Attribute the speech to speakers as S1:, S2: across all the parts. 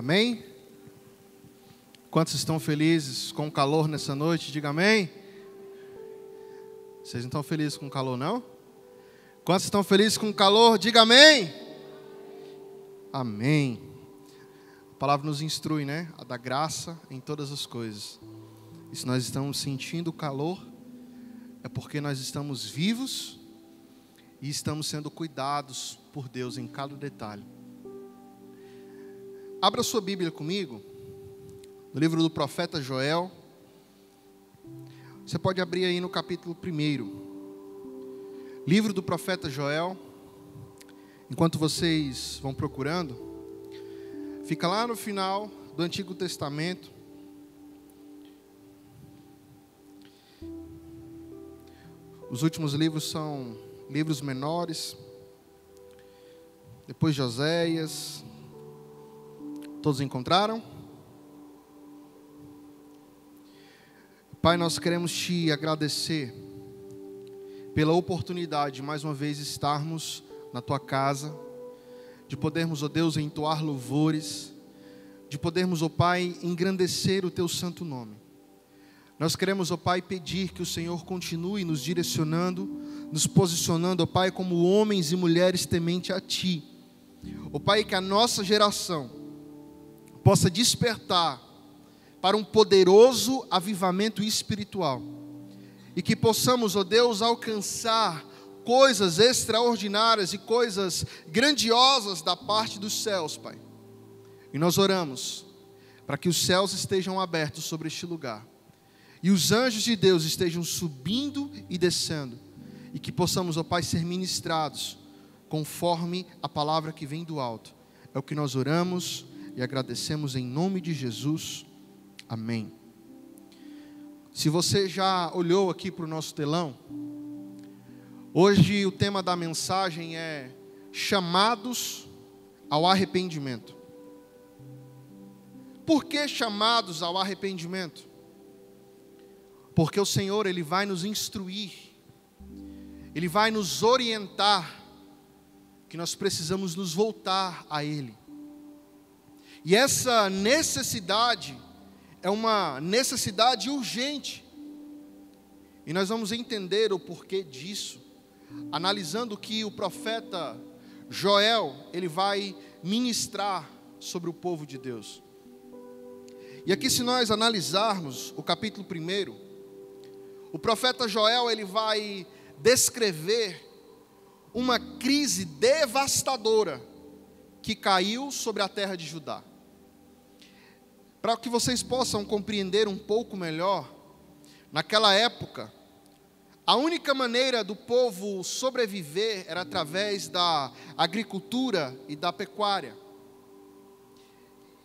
S1: Amém? Quantos estão felizes com o calor nessa noite? Diga amém. Vocês não estão felizes com o calor, não? Quantos estão felizes com o calor? Diga amém. Amém. A palavra nos instrui, né? A dar graça em todas as coisas. E se nós estamos sentindo o calor, é porque nós estamos vivos e estamos sendo cuidados por Deus em cada detalhe. Abra sua Bíblia comigo, no livro do profeta Joel. Você pode abrir aí no capítulo 1. Livro do profeta Joel. Enquanto vocês vão procurando, fica lá no final do Antigo Testamento. Os últimos livros são livros menores. Depois de Oséias. Todos encontraram? Pai, nós queremos te agradecer pela oportunidade de mais uma vez estarmos na tua casa, de podermos, ó Deus, entoar louvores, de podermos, ó Pai, engrandecer o teu santo nome. Nós queremos, ó Pai, pedir que o Senhor continue nos direcionando, nos posicionando, ó Pai, como homens e mulheres temente a ti. Ó Pai, que a nossa geração possa despertar para um poderoso avivamento espiritual. E que possamos, ó Deus, alcançar coisas extraordinárias e coisas grandiosas da parte dos céus, Pai. E nós oramos para que os céus estejam abertos sobre este lugar. E os anjos de Deus estejam subindo e descendo. E que possamos, ó Pai, ser ministrados conforme a palavra que vem do alto. É o que nós oramos e agradecemos em nome de Jesus. Amém. Se você já olhou aqui para o nosso telão, hoje o tema da mensagem é chamados ao arrependimento. Por que chamados ao arrependimento? Porque o Senhor, Ele vai nos instruir, Ele vai nos orientar, que nós precisamos nos voltar a Ele. E essa necessidade é uma necessidade urgente. E nós vamos entender o porquê disso, analisando que o profeta Joel, ele vai ministrar sobre o povo de Deus. E aqui, se nós analisarmos o capítulo 1, o profeta Joel, ele vai descrever uma crise devastadora que caiu sobre a terra de Judá. Para que vocês possam compreender um pouco melhor, naquela época, a única maneira do povo sobreviver era através da agricultura e da pecuária.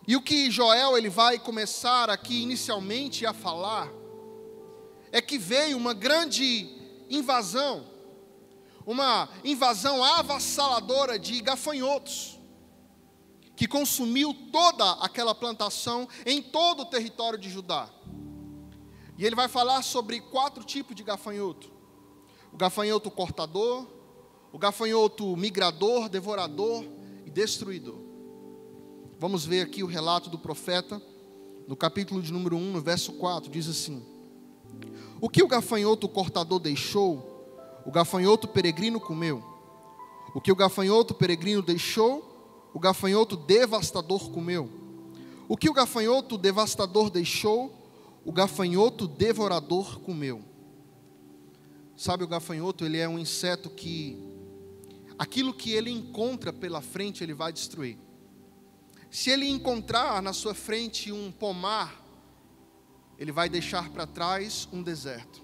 S1: E o que Joel ele vai começar aqui inicialmente a falar, é que veio uma grande invasão, uma invasão avassaladora de gafanhotos, que consumiu toda aquela plantação em todo o território de Judá. E ele vai falar sobre 4 tipos de gafanhoto: o gafanhoto cortador, o gafanhoto migrador, devorador e destruidor. Vamos ver aqui o relato do profeta, no capítulo de número 1, no verso 4, diz assim: o que o gafanhoto cortador deixou, o gafanhoto peregrino comeu. O que o gafanhoto peregrino deixou, o gafanhoto devastador comeu. O que o gafanhoto devastador deixou, o gafanhoto devorador comeu. Sabe, o gafanhoto, ele é um inseto que, aquilo que ele encontra pela frente, ele vai destruir. Se ele encontrar na sua frente um pomar, ele vai deixar para trás um deserto.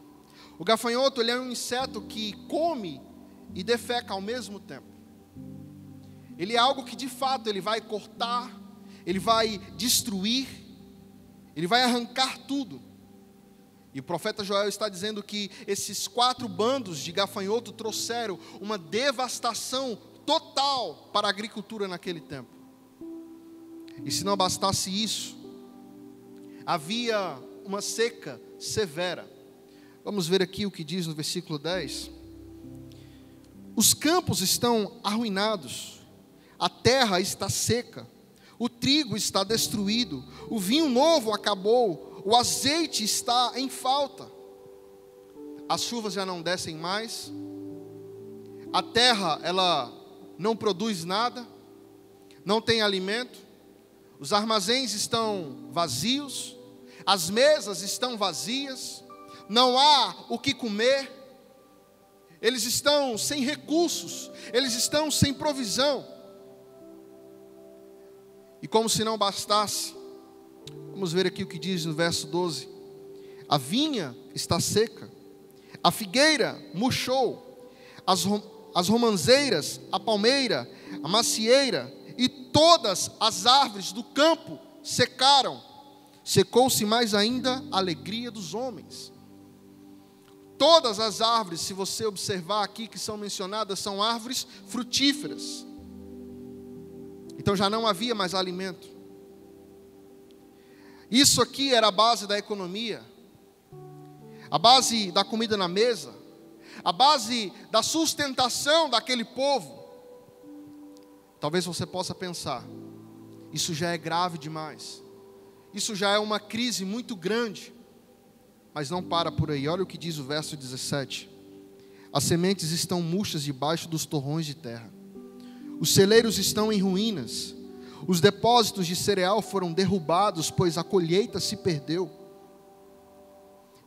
S1: O gafanhoto, ele é um inseto que come e defeca ao mesmo tempo. Ele é algo que de fato ele vai cortar, ele vai destruir, ele vai arrancar tudo. E o profeta Joel está dizendo que esses 4 bandos de gafanhoto trouxeram uma devastação total para a agricultura naquele tempo. E se não bastasse isso, havia uma seca severa. Vamos ver aqui o que diz no versículo 10. Os campos estão arruinados, a terra está seca, o trigo está destruído, o vinho novo acabou, o azeite está em falta. As chuvas já não descem mais, a terra ela não produz nada, não tem alimento, os armazéns estão vazios, as mesas estão vazias, não há o que comer, eles estão sem recursos, eles estão sem provisão. E como se não bastasse, vamos ver aqui o que diz no verso 12: a vinha está seca, a figueira murchou, as romãzeiras, a palmeira, a macieira e todas as árvores do campo secaram. Secou-se mais ainda a alegria dos homens. Todas as árvores, se você observar aqui que são mencionadas, são árvores frutíferas. Então já não havia mais alimento. Isso aqui era a base da economia, a base da comida na mesa, a base da sustentação daquele povo. Talvez você possa pensar, isso já é grave demais, isso já é uma crise muito grande, mas não para por aí. Olha o que diz o verso 17: as sementes estão murchas debaixo dos torrões de terra, os celeiros estão em ruínas, os depósitos de cereal foram derrubados, pois a colheita se perdeu.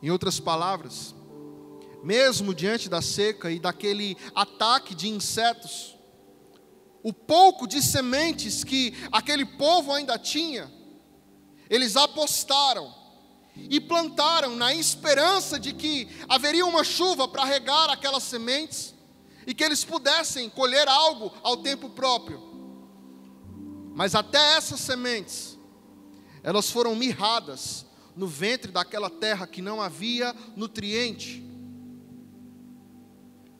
S1: Em outras palavras, mesmo diante da seca e daquele ataque de insetos, o pouco de sementes que aquele povo ainda tinha, eles apostaram e plantaram na esperança de que haveria uma chuva para regar aquelas sementes e que eles pudessem colher algo ao tempo próprio. Mas até essas sementes, elas foram mirradas no ventre daquela terra que não havia nutriente.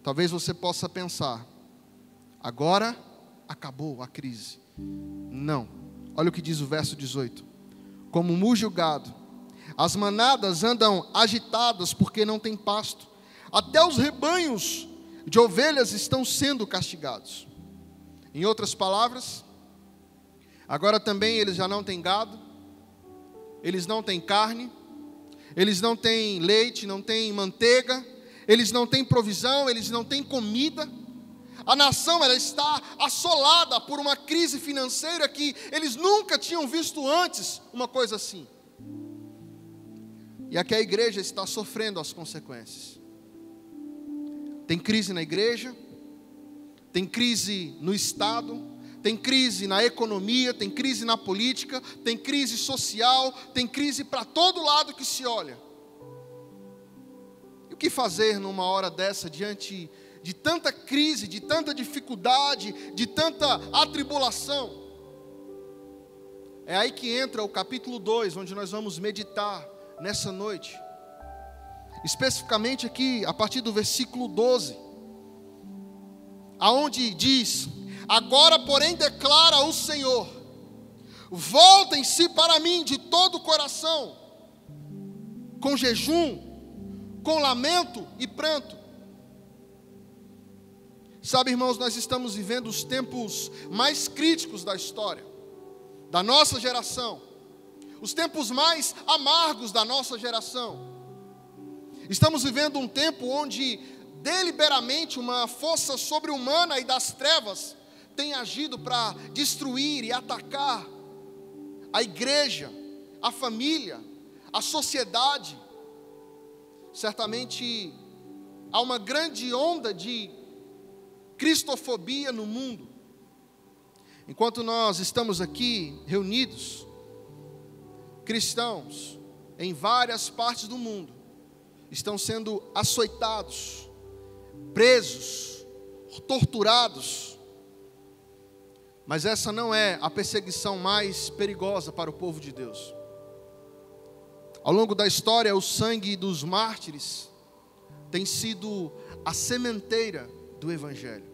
S1: Talvez você possa pensar, agora acabou a crise. Não. Olha o que diz o verso 18: como muge o gado, as manadas andam agitadas porque não tem pasto, até os rebanhos de ovelhas estão sendo castigados. Em outras palavras, agora também eles já não têm gado, eles não têm carne, eles não têm leite, não têm manteiga, eles não têm provisão, eles não têm comida. A nação ela está assolada por uma crise financeira que eles nunca tinham visto antes, uma coisa assim. E aqui a igreja está sofrendo as consequências. Tem crise na igreja, tem crise no Estado, tem crise na economia, tem crise na política, tem crise social, tem crise para todo lado que se olha. E o que fazer numa hora dessa, diante de tanta crise, de tanta dificuldade, de tanta atribulação? É aí que entra o capítulo 2, onde nós vamos meditar nessa noite. Especificamente aqui, a partir do versículo 12, aonde diz: agora, porém, declara o Senhor, voltem-se para mim de todo o coração, com jejum, com lamento e pranto. Sabe, irmãos, nós estamos vivendo os tempos mais críticos da história, da nossa geração, os tempos mais amargos da nossa geração. Estamos vivendo um tempo onde deliberadamente uma força sobre-humana e das trevas tem agido para destruir e atacar a igreja, a família, a sociedade. Certamente há uma grande onda de cristofobia no mundo. Enquanto nós estamos aqui reunidos, cristãos em várias partes do mundo estão sendo açoitados, presos, torturados. Mas essa não é a perseguição mais perigosa para o povo de Deus. Ao longo da história, o sangue dos mártires tem sido a sementeira do Evangelho.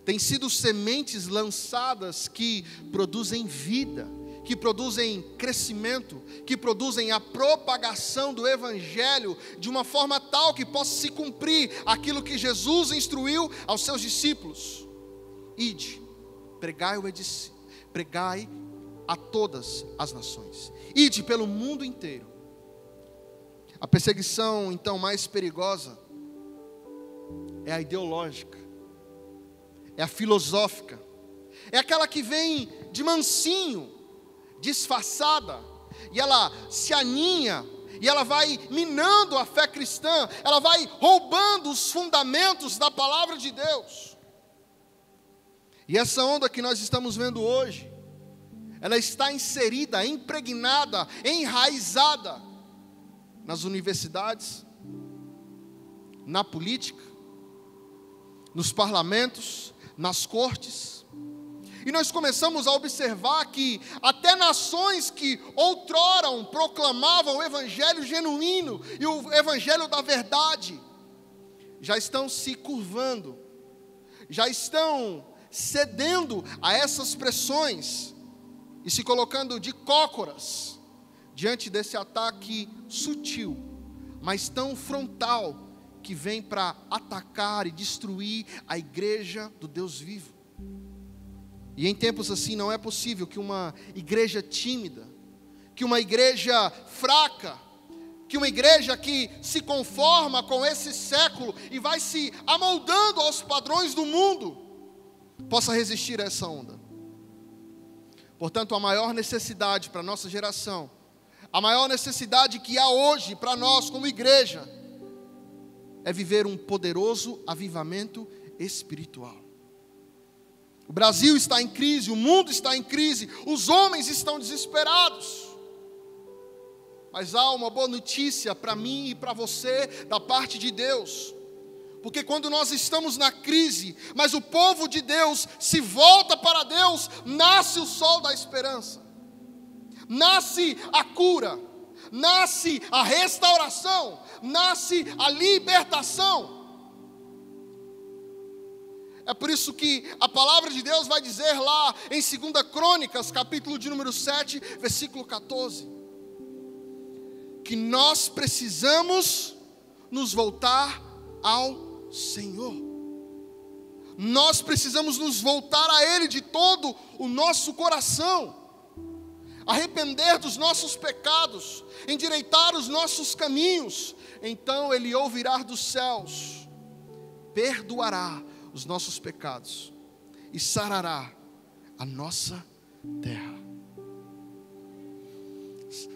S1: Tem sido sementes lançadas que produzem vida, que produzem crescimento, que produzem a propagação do Evangelho de uma forma tal que possa se cumprir aquilo que Jesus instruiu aos seus discípulos: ide, pregai a todas as nações. Ide pelo mundo inteiro. A perseguição, então, mais perigosa é a ideológica, é a filosófica, é aquela que vem de mansinho, disfarçada, e ela se aninha, e ela vai minando a fé cristã, ela vai roubando os fundamentos da palavra de Deus. E essa onda que nós estamos vendo hoje, ela está inserida, impregnada, enraizada nas universidades, na política, nos parlamentos, nas cortes. E nós começamos a observar que até nações que outrora proclamavam o evangelho genuíno e o evangelho da verdade, já estão se curvando, já estão cedendo a essas pressões e se colocando de cócoras diante desse ataque sutil, mas tão frontal, que vem para atacar e destruir a igreja do Deus vivo. E em tempos assim não é possível que uma igreja tímida, que uma igreja fraca, que uma igreja que se conforma com esse século e vai se amoldando aos padrões do mundo, possa resistir a essa onda. Portanto, a maior necessidade para a nossa geração, a maior necessidade que há hoje para nós como igreja, é viver um poderoso avivamento espiritual. O Brasil está em crise, o mundo está em crise, os homens estão desesperados. Mas há uma boa notícia para mim e para você, da parte de Deus. Porque quando nós estamos na crise, mas o povo de Deus se volta para Deus, nasce o sol da esperança. Nasce a cura, nasce a restauração, nasce a libertação. É por isso que a palavra de Deus vai dizer lá em 2 Crônicas, capítulo de número 7, versículo 14, que nós precisamos nos voltar ao Senhor. Nós precisamos nos voltar a Ele de todo o nosso coração, arrepender dos nossos pecados, endireitar os nossos caminhos. Então Ele ouvirá dos céus, perdoará os nossos pecados e sarará a nossa terra.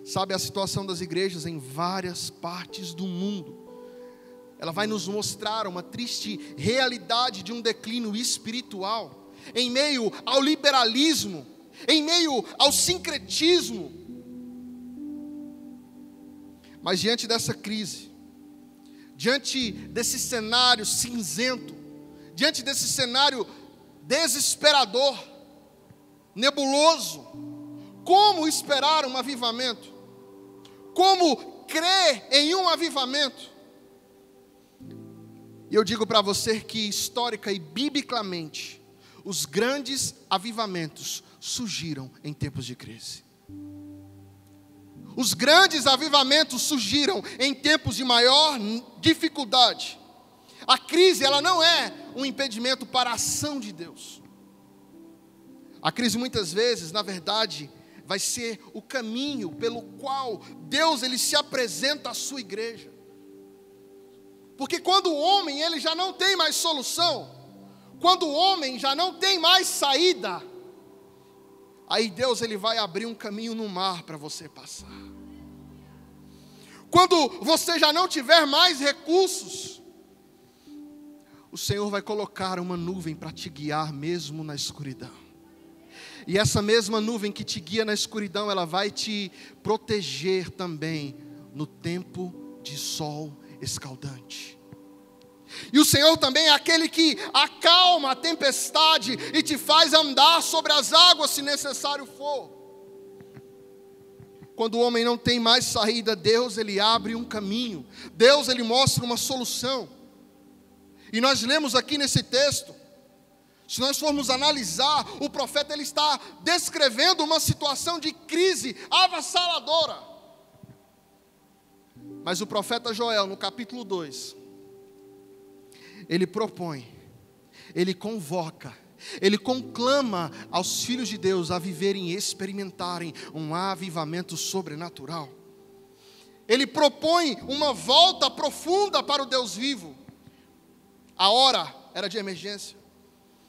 S1: Sabe, a situação das igrejas em várias partes do mundo, ela vai nos mostrar uma triste realidade de um declínio espiritual, em meio ao liberalismo, em meio ao sincretismo. Mas diante dessa crise, diante desse cenário cinzento, diante desse cenário desesperador, nebuloso, como esperar um avivamento? Como crer em um avivamento? E eu digo para você que histórica e biblicamente, os grandes avivamentos surgiram em tempos de crise. Os grandes avivamentos surgiram em tempos de maior dificuldade. A crise, ela não é um impedimento para a ação de Deus. A crise muitas vezes, na verdade, vai ser o caminho pelo qual Deus ele se apresenta à sua igreja. Porque quando o homem ele já não tem mais solução, quando o homem já não tem mais saída, aí Deus ele vai abrir um caminho no mar para você passar. Quando você já não tiver mais recursos, o Senhor vai colocar uma nuvem para te guiar mesmo na escuridão. E essa mesma nuvem que te guia na escuridão, ela vai te proteger também no tempo de sol escaldante. E o Senhor também é aquele que acalma a tempestade e te faz andar sobre as águas se necessário for. Quando o homem não tem mais saída, Deus ele abre um caminho. Deus ele mostra uma solução. E nós lemos aqui nesse texto, se nós formos analisar, o profeta ele está descrevendo uma situação de crise avassaladora. Mas o profeta Joel, no capítulo 2, ele propõe, ele convoca, Ele conclama aos filhos de Deus a viverem e experimentarem um avivamento sobrenatural. Ele propõe uma volta profunda para o Deus vivo. A hora era de emergência.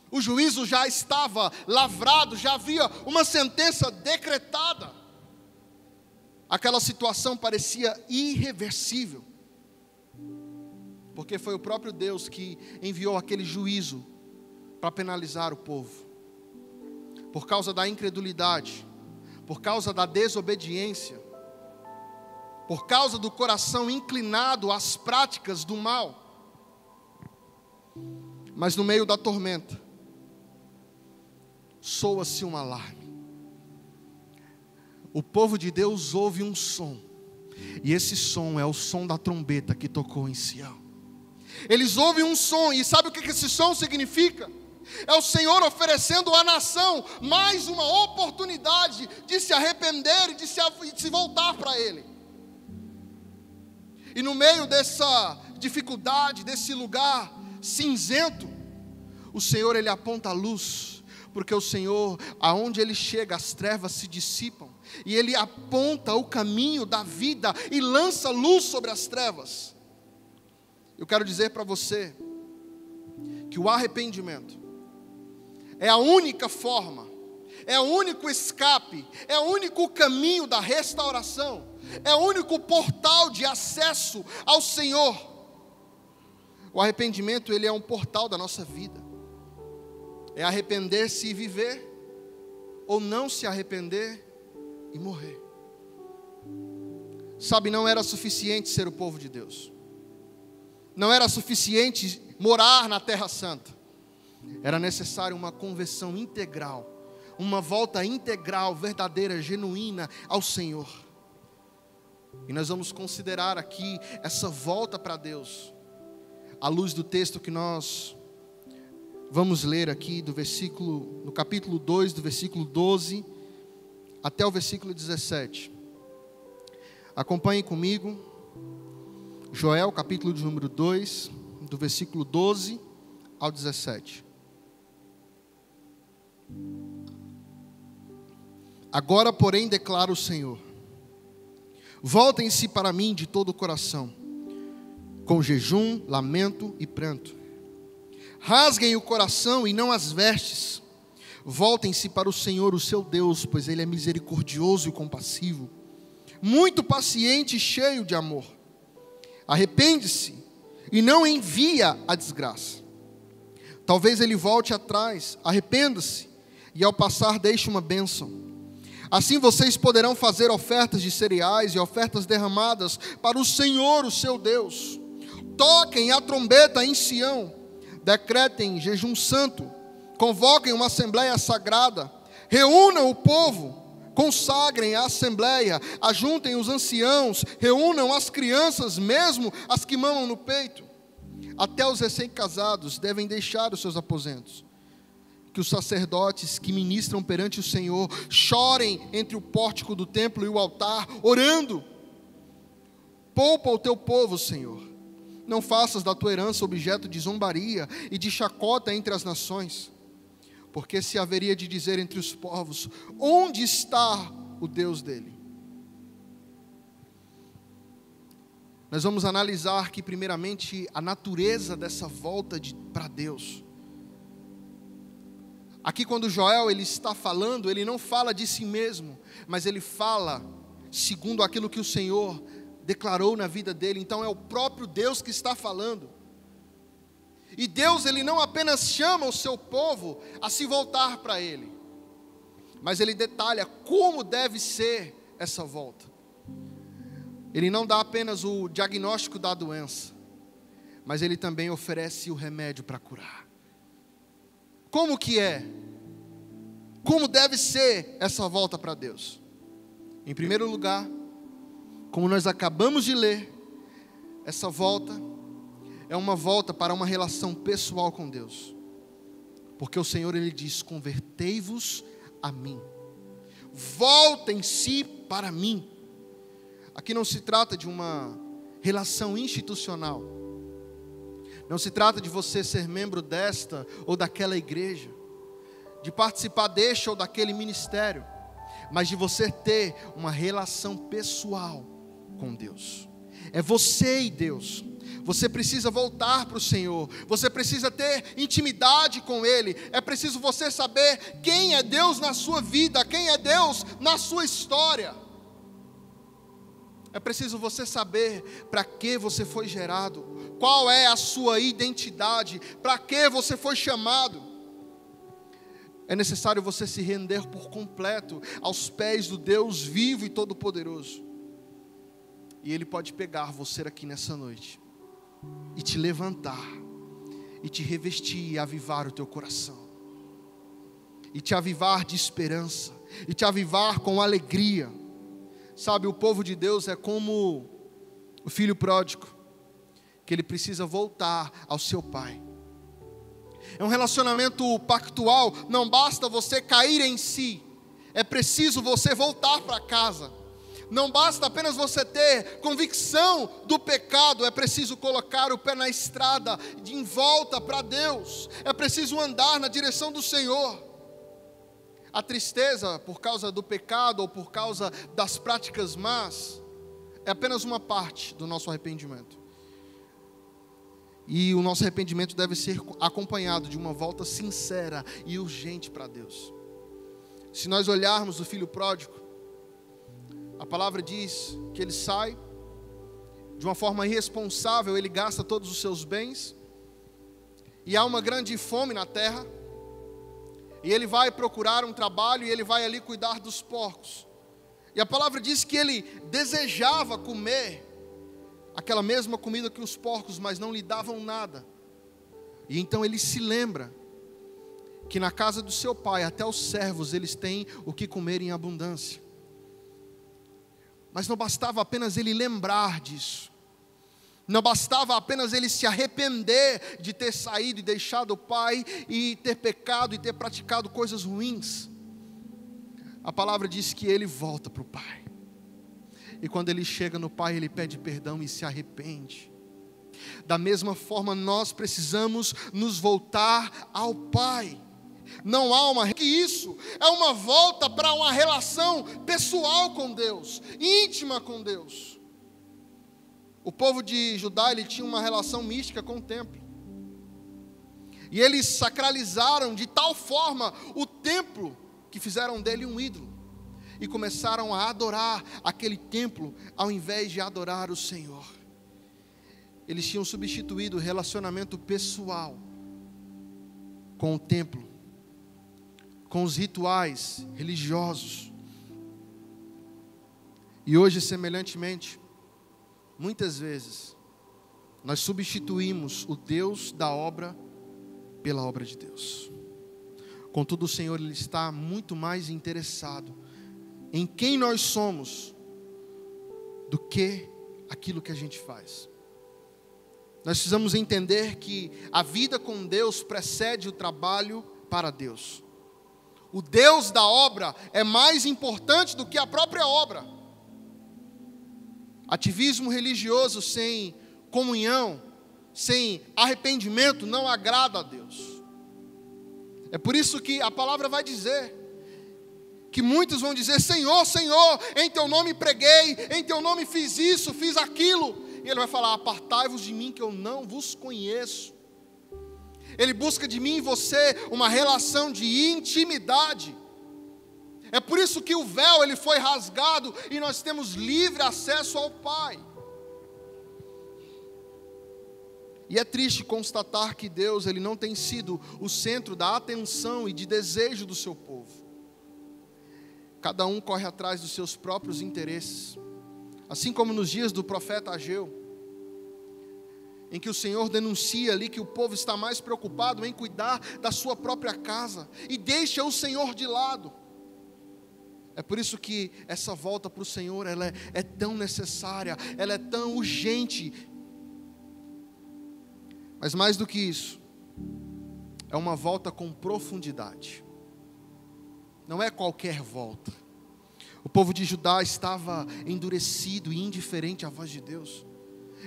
S1: O juízo já estava lavrado, já havia uma sentença decretada. Aquela situação parecia irreversível, porque foi o próprio Deus que enviou aquele juízo para penalizar o povo. Por causa da incredulidade, por causa da desobediência, por causa do coração inclinado às práticas do mal. Mas no meio da tormenta, soa-se um alarme. O povo de Deus ouve um som, e esse som é o som da trombeta que tocou em Sião. Eles ouvem um som, e sabe o que esse som significa? É o Senhor oferecendo à nação mais uma oportunidade de se arrepender e de se voltar para Ele. E no meio dessa dificuldade, desse lugar cinzento, o Senhor, Ele aponta a luz, porque o Senhor, aonde Ele chega, as trevas se dissipam, e Ele aponta o caminho da vida e lança luz sobre as trevas. Eu quero dizer para você que o arrependimento é a única forma, é o único escape, é o único caminho da restauração, é o único portal de acesso ao Senhor. O arrependimento, ele é um portal da nossa vida. É arrepender-se e viver, ou não se arrepender e morrer. Sabe, não era suficiente ser o povo de Deus. Não era suficiente morar na Terra Santa. Era necessário uma conversão integral, uma volta integral, verdadeira, genuína ao Senhor. E nós vamos considerar aqui essa volta para Deus, à luz do texto que nós vamos ler aqui no capítulo 2, do versículo 12 até o versículo 17. Acompanhem comigo, Joel, capítulo de número 2, do versículo 12 ao 17. Agora, porém, declara o Senhor: voltem-se para mim de todo o coração, com jejum, lamento e pranto. Rasguem o coração e não as vestes. Voltem-se para o Senhor, o seu Deus, pois Ele é misericordioso e compassivo, muito paciente e cheio de amor. Arrepende-se e não envia a desgraça. Talvez Ele volte atrás, arrependa-se e ao passar deixe uma bênção. Assim vocês poderão fazer ofertas de cereais e ofertas derramadas para o Senhor, o seu Deus. Toquem a trombeta em Sião, decretem jejum santo, convoquem uma assembleia sagrada, reúnam o povo, consagrem a assembleia, ajuntem os anciãos, reúnam as crianças, mesmo as que mamam no peito. Até os recém-casados devem deixar os seus aposentos. Que os sacerdotes que ministram perante o Senhor chorem entre o pórtico do templo e o altar, orando. Poupa o teu povo, Senhor. Não faças da tua herança objeto de zombaria e de chacota entre as nações. Porque se haveria de dizer entre os povos: onde está o Deus dele? Nós vamos analisar aqui primeiramente a natureza dessa volta para Deus. Aqui quando Joel ele está falando, ele não fala de si mesmo, mas ele fala segundo aquilo que o Senhor declarou na vida dele. Então é o próprio Deus que está falando. E Deus, Ele não apenas chama o seu povo a se voltar para Ele, mas Ele detalha como deve ser essa volta. Ele não dá apenas o diagnóstico da doença, mas Ele também oferece o remédio para curar. Como que é? Como deve ser essa volta para Deus? Em primeiro lugar, como nós acabamos de ler, essa volta é uma volta para uma relação pessoal com Deus. Porque o Senhor, Ele diz: convertei-vos a mim. Voltem-se para mim. Aqui não se trata de uma relação institucional. Não se trata de você ser membro desta ou daquela igreja. de participar deste ou daquele ministério, mas de você ter uma relação pessoal com Deus. É você e Deus. Você precisa voltar para o Senhor. Você precisa ter intimidade com Ele. É preciso você saber quem é Deus na sua vida, quem é Deus na sua história. É preciso você saber para que você foi gerado, qual é a sua identidade, para que você foi chamado. É necessário você se render por completo aos pés do Deus vivo e todo-poderoso. E Ele pode pegar você aqui nessa noite e te levantar, e te revestir e avivar o teu coração, e te avivar de esperança, e te avivar com alegria. Sabe, o povo de Deus é como o filho pródigo, que ele precisa voltar ao seu pai. É um relacionamento pactual, não basta você cair em si, é preciso você voltar para casa. Não basta apenas você ter convicção do pecado, é preciso colocar o pé na estrada, em volta para Deus. É preciso andar na direção do Senhor. A tristeza por causa do pecado ou por causa das práticas más é apenas uma parte do nosso arrependimento. E o nosso arrependimento deve ser acompanhado de uma volta sincera e urgente para Deus. Se nós olharmos o filho pródigo, a palavra diz que ele sai de uma forma irresponsável, ele gasta todos os seus bens, e há uma grande fome na terra, e ele vai procurar um trabalho, e ele vai ali cuidar dos porcos. E a palavra diz que ele desejava comer aquela mesma comida que os porcos, mas não lhe davam nada. E então ele se lembra que na casa do seu pai, até os servos, eles têm o que comer em abundância. Mas não bastava apenas ele lembrar disso. Não bastava apenas ele se arrepender de ter saído e deixado o pai e ter pecado e ter praticado coisas ruins. A palavra diz que ele volta para o pai. E quando ele chega no pai, ele pede perdão e se arrepende. Da mesma forma, nós precisamos nos voltar ao pai. Não há uma que isso é uma volta para uma relação pessoal com Deus, íntima com Deus. O povo de Judá, ele tinha uma relação mística com o templo. E eles sacralizaram de tal forma o templo que fizeram dele um ídolo e começaram a adorar aquele templo ao invés de adorar o Senhor. Eles tinham substituído o relacionamento pessoal com o templo, com os rituais religiosos. E hoje, semelhantemente, muitas vezes, nós substituímos o Deus da obra pela obra de Deus. Contudo, o Senhor, Ele está muito mais interessado em quem nós somos do que aquilo que a gente faz. Nós precisamos entender que a vida com Deus precede o trabalho para Deus. O Deus da obra é mais importante do que a própria obra. Ativismo religioso sem comunhão, sem arrependimento, não agrada a Deus. É por isso que a palavra vai dizer que muitos vão dizer: Senhor, Senhor, em Teu nome preguei, em Teu nome fiz isso, fiz aquilo. E Ele vai falar: apartai-vos de mim que eu não vos conheço. Ele busca de mim e você uma relação de intimidade. É por isso que o véu ele foi rasgado e nós temos livre acesso ao Pai. E é triste constatar que Deus ele não tem sido o centro da atenção e de desejo do seu povo. Cada um corre atrás dos seus próprios interesses. Assim como nos dias do profeta Ageu, em que o Senhor denuncia ali que o povo está mais preocupado em cuidar da sua própria casa e deixa o Senhor de lado. É por isso que essa volta para o Senhor ela é tão necessária, ela é tão urgente. Mas mais do que isso, é uma volta com profundidade. Não é qualquer volta. O povo de Judá estava endurecido e indiferente à voz de Deus.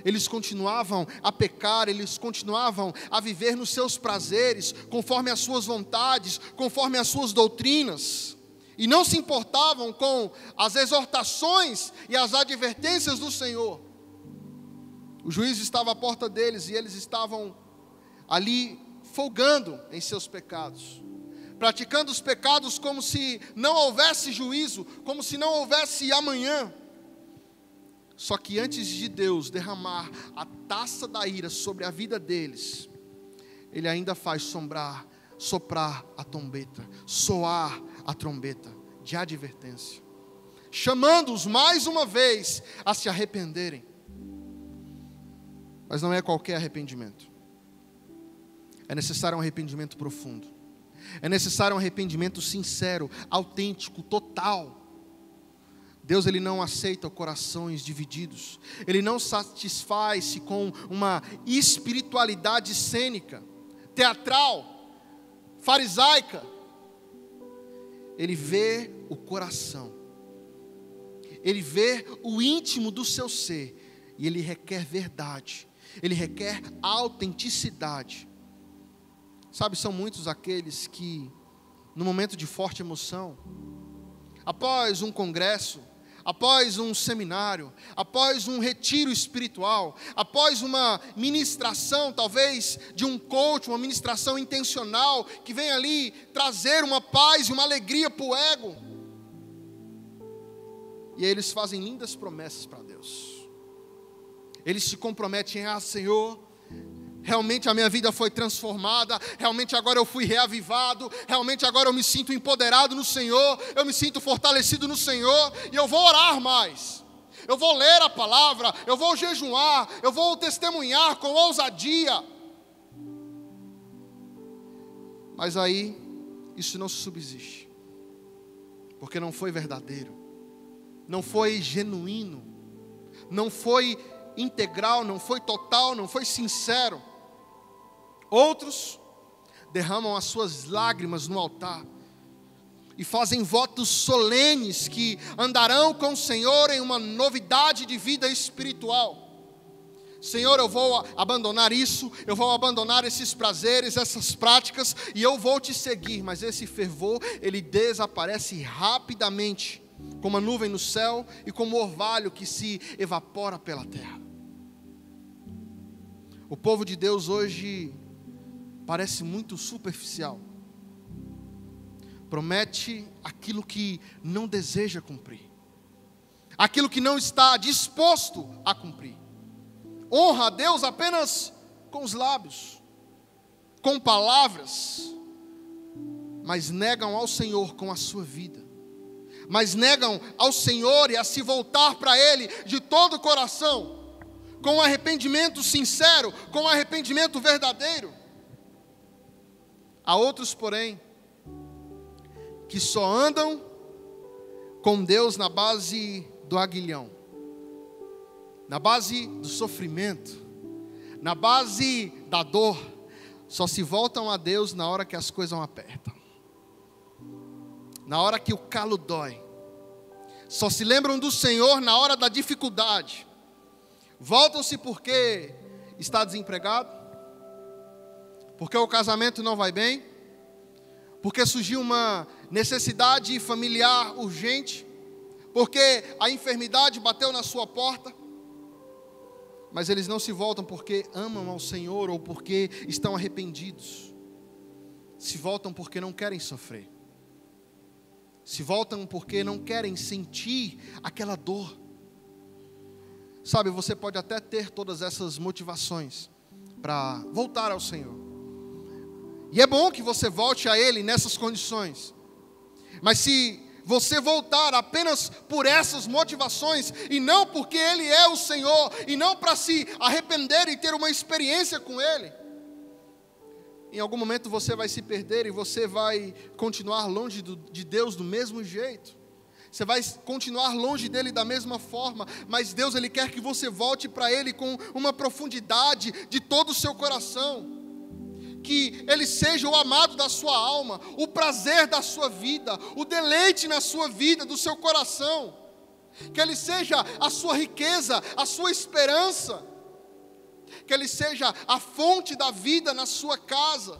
S1: Eles continuavam a pecar, eles continuavam a viver nos seus prazeres, conforme as suas vontades, conforme as suas doutrinas, e não se importavam com as exortações e as advertências do Senhor. O juízo estava à porta deles e eles estavam ali folgando em seus pecados, praticando os pecados como se não houvesse juízo, como se não houvesse amanhã. Só que antes de Deus derramar a taça da ira sobre a vida deles, Ele ainda faz soprar a trombeta, soar a trombeta de advertência, chamando-os mais uma vez a se arrependerem. Mas não é qualquer arrependimento. É necessário um arrependimento profundo. É necessário um arrependimento sincero, autêntico, total. Deus, Ele não aceita corações divididos. Ele não satisfaz-se com uma espiritualidade cênica, teatral, farisaica. Ele vê o coração. Ele vê o íntimo do seu ser. E Ele requer verdade. Ele requer autenticidade. Sabe, são muitos aqueles que, no momento de forte emoção, após um congresso, após um seminário, após um retiro espiritual, após uma ministração, talvez de um coach, uma ministração intencional, que vem ali trazer uma paz e uma alegria para o ego, e aí eles fazem lindas promessas para Deus. Eles se comprometem: Senhor, realmente a minha vida foi transformada, realmente agora eu fui reavivado, realmente agora eu me sinto empoderado no Senhor, eu me sinto fortalecido no Senhor, e eu vou orar mais, eu vou ler a palavra, eu vou jejuar, eu vou testemunhar com ousadia. Mas aí, isso não se subsiste, porque não foi verdadeiro, não foi genuíno, não foi integral, não foi total, não foi sincero. Outros derramam as suas lágrimas no altar e fazem votos solenes que andarão com o Senhor em uma novidade de vida espiritual. Senhor, eu vou abandonar isso, eu vou abandonar esses prazeres, essas práticas, e eu vou te seguir. Mas esse fervor, ele desaparece rapidamente, como a nuvem no céu e como o orvalho que se evapora pela terra. O povo de Deus hoje parece muito superficial. Promete aquilo que não deseja cumprir, aquilo que não está disposto a cumprir. Honra a Deus apenas com os lábios, com palavras, mas negam ao Senhor com a sua vida. Mas negam ao Senhor e a se voltar para Ele de todo o coração, com arrependimento sincero, com arrependimento verdadeiro. Há outros, porém, que só andam com Deus na base do aguilhão, na base do sofrimento, na base da dor. Só se voltam a Deus na hora que as coisas apertam, na hora que o calo dói. Só se lembram do Senhor na hora da dificuldade. Voltam-se porque está desempregado, porque o casamento não vai bem, porque surgiu uma necessidade familiar urgente, porque a enfermidade bateu na sua porta. Mas eles não se voltam porque amam ao Senhor ou porque estão arrependidos. Se voltam porque não querem sofrer. Se voltam porque não querem sentir aquela dor. Sabe, você pode até ter todas essas motivações para voltar ao Senhor. E é bom que você volte a Ele nessas condições. Mas se você voltar apenas por essas motivações, e não porque Ele é o Senhor, e não para se arrepender e ter uma experiência com Ele, em algum momento você vai se perder e você vai continuar longe de Deus do mesmo jeito. Você vai continuar longe dEle da mesma forma, mas Deus, Ele quer que você volte para Ele com uma profundidade de todo o seu coração. Que Ele seja o amado da sua alma, o prazer da sua vida, o deleite na sua vida, do seu coração. Que Ele seja a sua riqueza, a sua esperança. que Ele seja a fonte da vida na sua casa,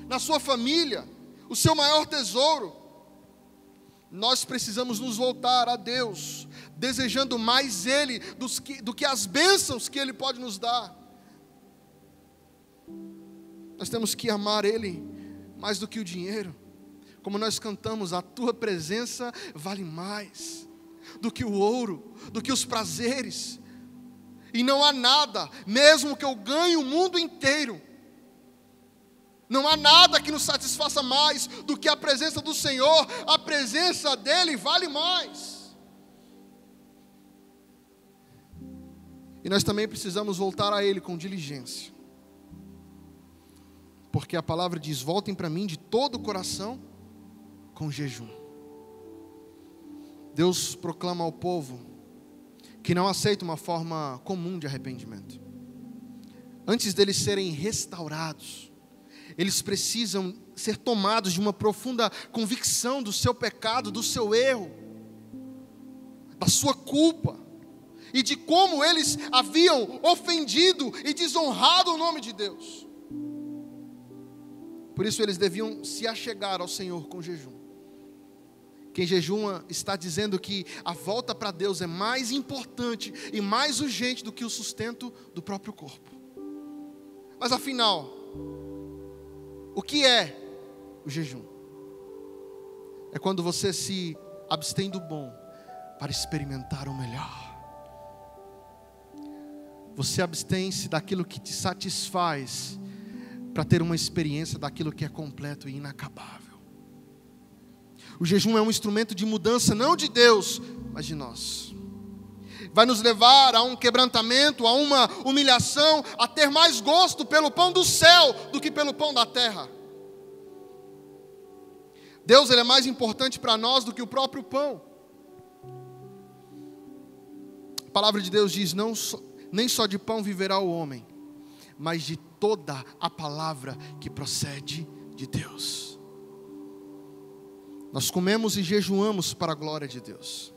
S1: na sua família, o seu maior tesouro. Nós precisamos nos voltar a Deus, desejando mais Ele do que as bênçãos que Ele pode nos dar. Nós temos que amar Ele mais do que o dinheiro. Como nós cantamos, a tua presença vale mais do que o ouro, do que os prazeres. E não há nada, mesmo que eu ganhe o mundo inteiro, não há nada que nos satisfaça mais do que a presença do Senhor. A presença dEle vale mais. E nós também precisamos voltar a Ele com diligência. Porque a palavra diz: voltem para mim de todo o coração com jejum. Deus proclama ao povo que não aceita uma forma comum de arrependimento. Antes deles serem restaurados, eles precisam ser tomados de uma profunda convicção do seu pecado, do seu erro, da sua culpa, e de como eles haviam ofendido e desonrado o nome de Deus. Por isso eles deviam se achegar ao Senhor com jejum. Quem jejuma está dizendo que a volta para Deus é mais importante e mais urgente do que o sustento do próprio corpo. Mas afinal, o que é o jejum? É quando você se abstém do bom para experimentar o melhor. Você abstém-se daquilo que te satisfaz para ter uma experiência daquilo que é completo e inacabável. O jejum é um instrumento de mudança, não de Deus, mas de nós. Vai nos levar a um quebrantamento, a uma humilhação, a ter mais gosto pelo pão do céu do que pelo pão da terra. Deus, Ele é mais importante para nós do que o próprio pão. A palavra de Deus diz: nem só de pão viverá o homem, mas de toda a palavra que procede de Deus. Nós comemos e jejuamos para a glória de Deus.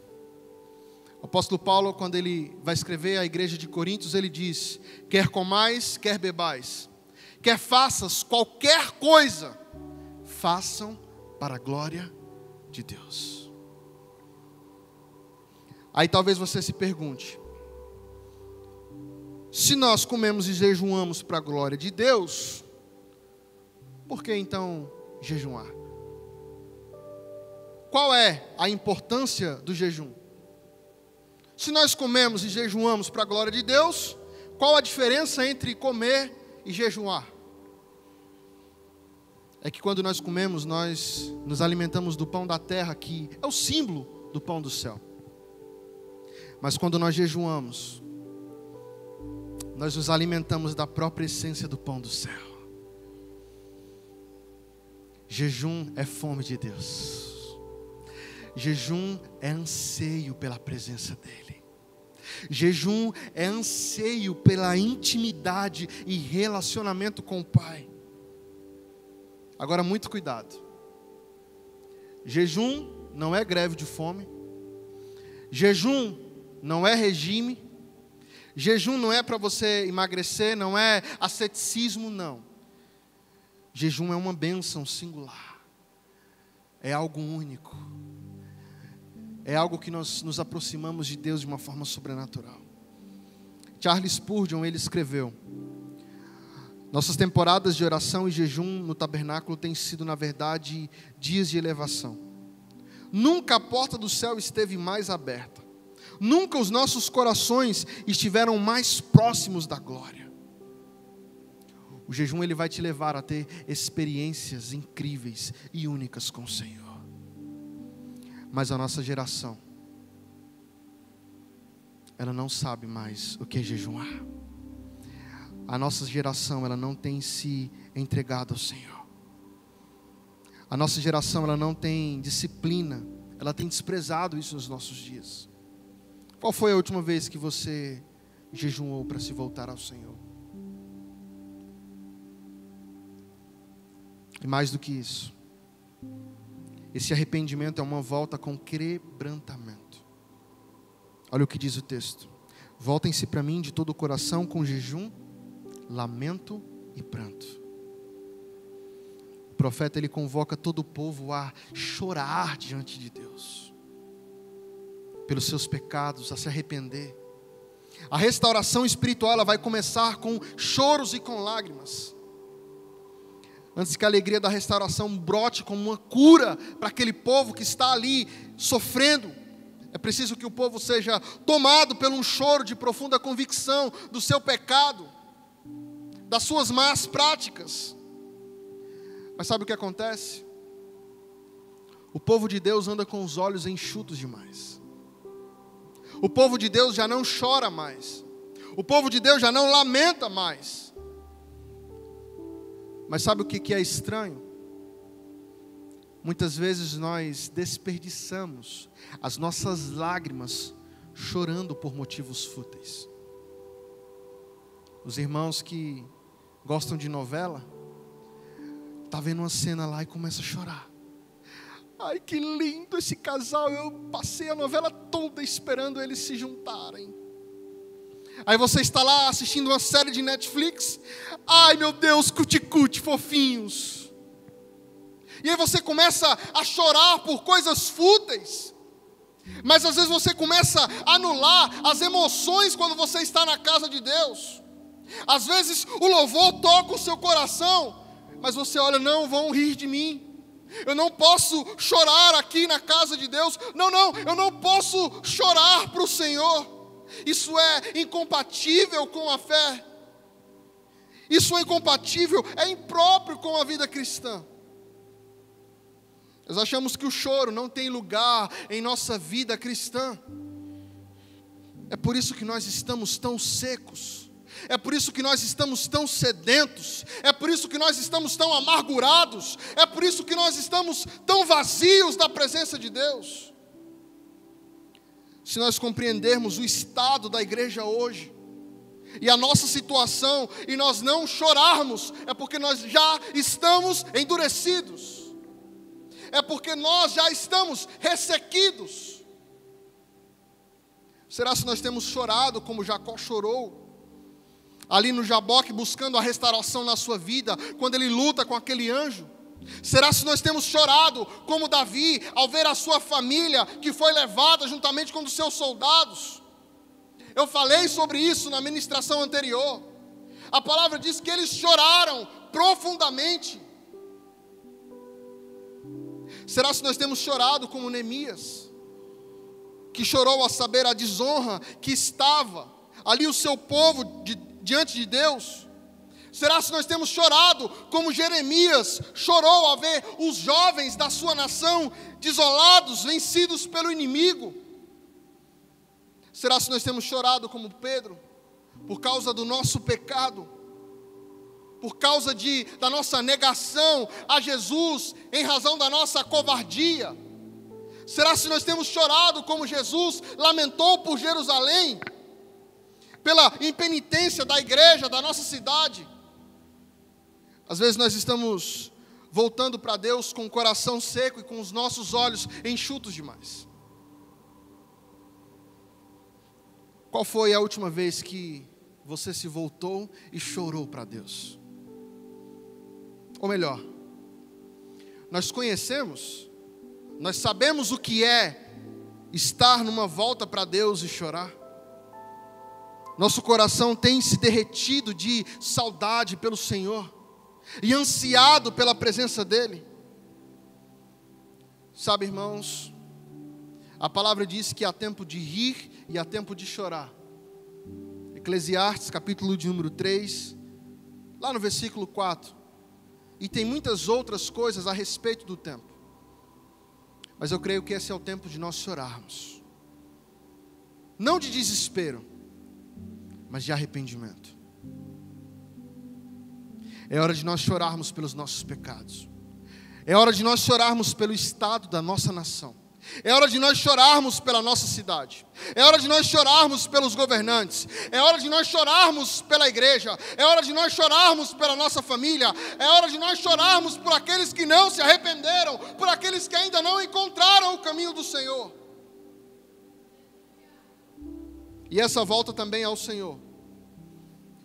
S1: O apóstolo Paulo, quando ele vai escrever à igreja de Coríntios, ele diz: quer comais, quer bebais, quer faças qualquer coisa, façam para a glória de Deus. Aí talvez você se pergunte: se nós comemos e jejuamos para a glória de Deus, por que então jejuar? Qual é a importância do jejum? Se nós comemos e jejuamos para a glória de Deus, qual a diferença entre comer e jejuar? É que quando nós comemos, nós nos alimentamos do pão da terra, que é o símbolo do pão do céu. Mas quando nós jejuamos, nós nos alimentamos da própria essência do pão do céu. Jejum é fome de Deus. Jejum é anseio pela presença dEle. Jejum é anseio pela intimidade e relacionamento com o Pai. Agora, muito cuidado. Jejum não é greve de fome. Jejum não é regime. Jejum não é para você emagrecer, não é asceticismo, não. Jejum é uma bênção singular. É algo único. É algo que nós nos aproximamos de Deus de uma forma sobrenatural. Charles Spurgeon, ele escreveu: nossas temporadas de oração e jejum no tabernáculo têm sido, na verdade, dias de elevação. Nunca a porta do céu esteve mais aberta. Nunca os nossos corações estiveram mais próximos da glória. O jejum, ele vai te levar a ter experiências incríveis e únicas com o Senhor. Mas a nossa geração, ela não sabe mais o que é jejuar. A nossa geração, ela não tem se entregado ao Senhor. A nossa geração, ela não tem disciplina, ela tem desprezado isso nos nossos dias. Qual foi a última vez que você jejuou para se voltar ao Senhor? E mais do que isso, esse arrependimento é uma volta com quebrantamento. Olha o que diz o texto: voltem-se para mim de todo o coração com jejum lamento e pranto. O profeta, ele convoca todo o povo a chorar diante de Deus, pelos seus pecados, a se arrepender. A restauração espiritual, ela vai começar com choros e com lágrimas. Antes que a alegria da restauração brote como uma cura para aquele povo que está ali sofrendo, é preciso que o povo seja tomado por um choro de profunda convicção do seu pecado, das suas más práticas. Mas sabe o que acontece? O povo de Deus anda com os olhos enxutos demais. O povo de Deus já não chora mais. O povo de Deus já não lamenta mais. Mas sabe o que é estranho? Muitas vezes nós desperdiçamos as nossas lágrimas chorando por motivos fúteis. Os irmãos que gostam de novela, tá vendo uma cena lá e começa a chorar. Ai, que lindo esse casal, eu passei a novela toda esperando eles se juntarem. Aí você está lá assistindo uma série de Netflix. Ai, meu Deus, cuticute, fofinhos. E aí você começa a chorar por coisas fúteis. Mas às vezes você começa a anular as emoções quando você está na casa de Deus. Às vezes o louvor toca o seu coração, mas você olha, não, vão rir de mim. Eu não posso chorar aqui na casa de Deus. Não, eu não posso chorar para o Senhor. Isso é incompatível com a fé. Isso é incompatível, é impróprio com a vida cristã. Nós achamos que o choro não tem lugar em nossa vida cristã. É por isso que nós estamos tão secos. É por isso que nós estamos tão sedentos. É por isso que nós estamos tão amargurados. É por isso que nós estamos tão vazios da presença de Deus. Se nós compreendermos o estado da igreja hoje, e a nossa situação, e nós não chorarmos, é porque nós já estamos endurecidos. É porque nós já estamos ressequidos. Será se nós temos chorado como Jacó chorou? Ali no Jaboque, buscando a restauração na sua vida, quando ele luta com aquele anjo? Será se nós temos chorado como Davi, ao ver a sua família, que foi levada juntamente com os seus soldados? Eu falei sobre isso na ministração anterior. A palavra diz que eles choraram profundamente. Será se nós temos chorado como Neemias, que chorou ao saber a desonra que estava ali o seu povo diante de Deus? Será se nós temos chorado como Jeremias chorou ao ver os jovens da sua nação desolados, vencidos pelo inimigo? Será se nós temos chorado como Pedro, por causa do nosso pecado, por causa da nossa negação a Jesus, em razão da nossa covardia? Será se nós temos chorado como Jesus lamentou por Jerusalém, pela impenitência da igreja, da nossa cidade? Às vezes nós estamos voltando para Deus com o coração seco e com os nossos olhos enxutos demais. Qual foi a última vez que você se voltou e chorou para Deus? Ou melhor, nós conhecemos, nós sabemos o que é estar numa volta para Deus e chorar. Nosso coração tem se derretido de saudade pelo Senhor e ansiado pela presença dEle. Sabe, irmãos, a palavra diz que há tempo de rir e há tempo de chorar. Eclesiastes, capítulo de número 3, lá no versículo 4. E tem muitas outras coisas a respeito do tempo. Mas eu creio que esse é o tempo de nós chorarmos. Não de desespero, mas de arrependimento. É hora de nós chorarmos pelos nossos pecados. É hora de nós chorarmos pelo estado da nossa nação. É hora de nós chorarmos pela nossa cidade. É hora de nós chorarmos pelos governantes. É hora de nós chorarmos pela igreja. É hora de nós chorarmos pela nossa família. É hora de nós chorarmos por aqueles que não se arrependeram, por aqueles que ainda não encontraram o caminho do Senhor. E essa volta também ao Senhor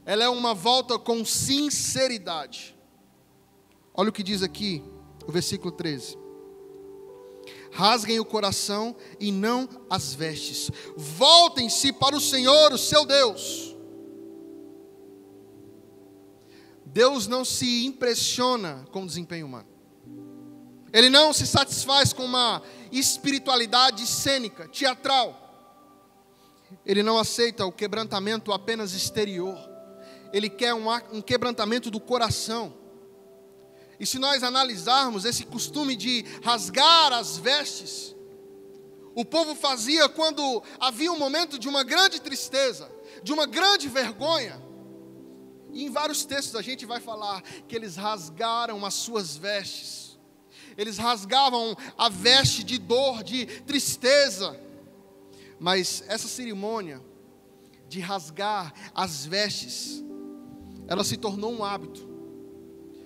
S1: ela é uma volta com sinceridade. Olha o que diz aqui, o versículo 13. Rasguem o coração e não as vestes. Voltem-se para o Senhor, o seu Deus. Deus não se impressiona com o desempenho humano. Ele não se satisfaz com uma espiritualidade cênica, teatral. Ele não aceita o quebrantamento apenas exterior. Ele quer um quebrantamento do coração. E se nós analisarmos esse costume de rasgar as vestes, o povo fazia quando havia um momento de uma grande tristeza, de uma grande vergonha. E em vários textos a gente vai falar que eles rasgaram as suas vestes. Eles rasgavam a veste de dor, de tristeza. Mas essa cerimônia de rasgar as vestes, ela se tornou um hábito.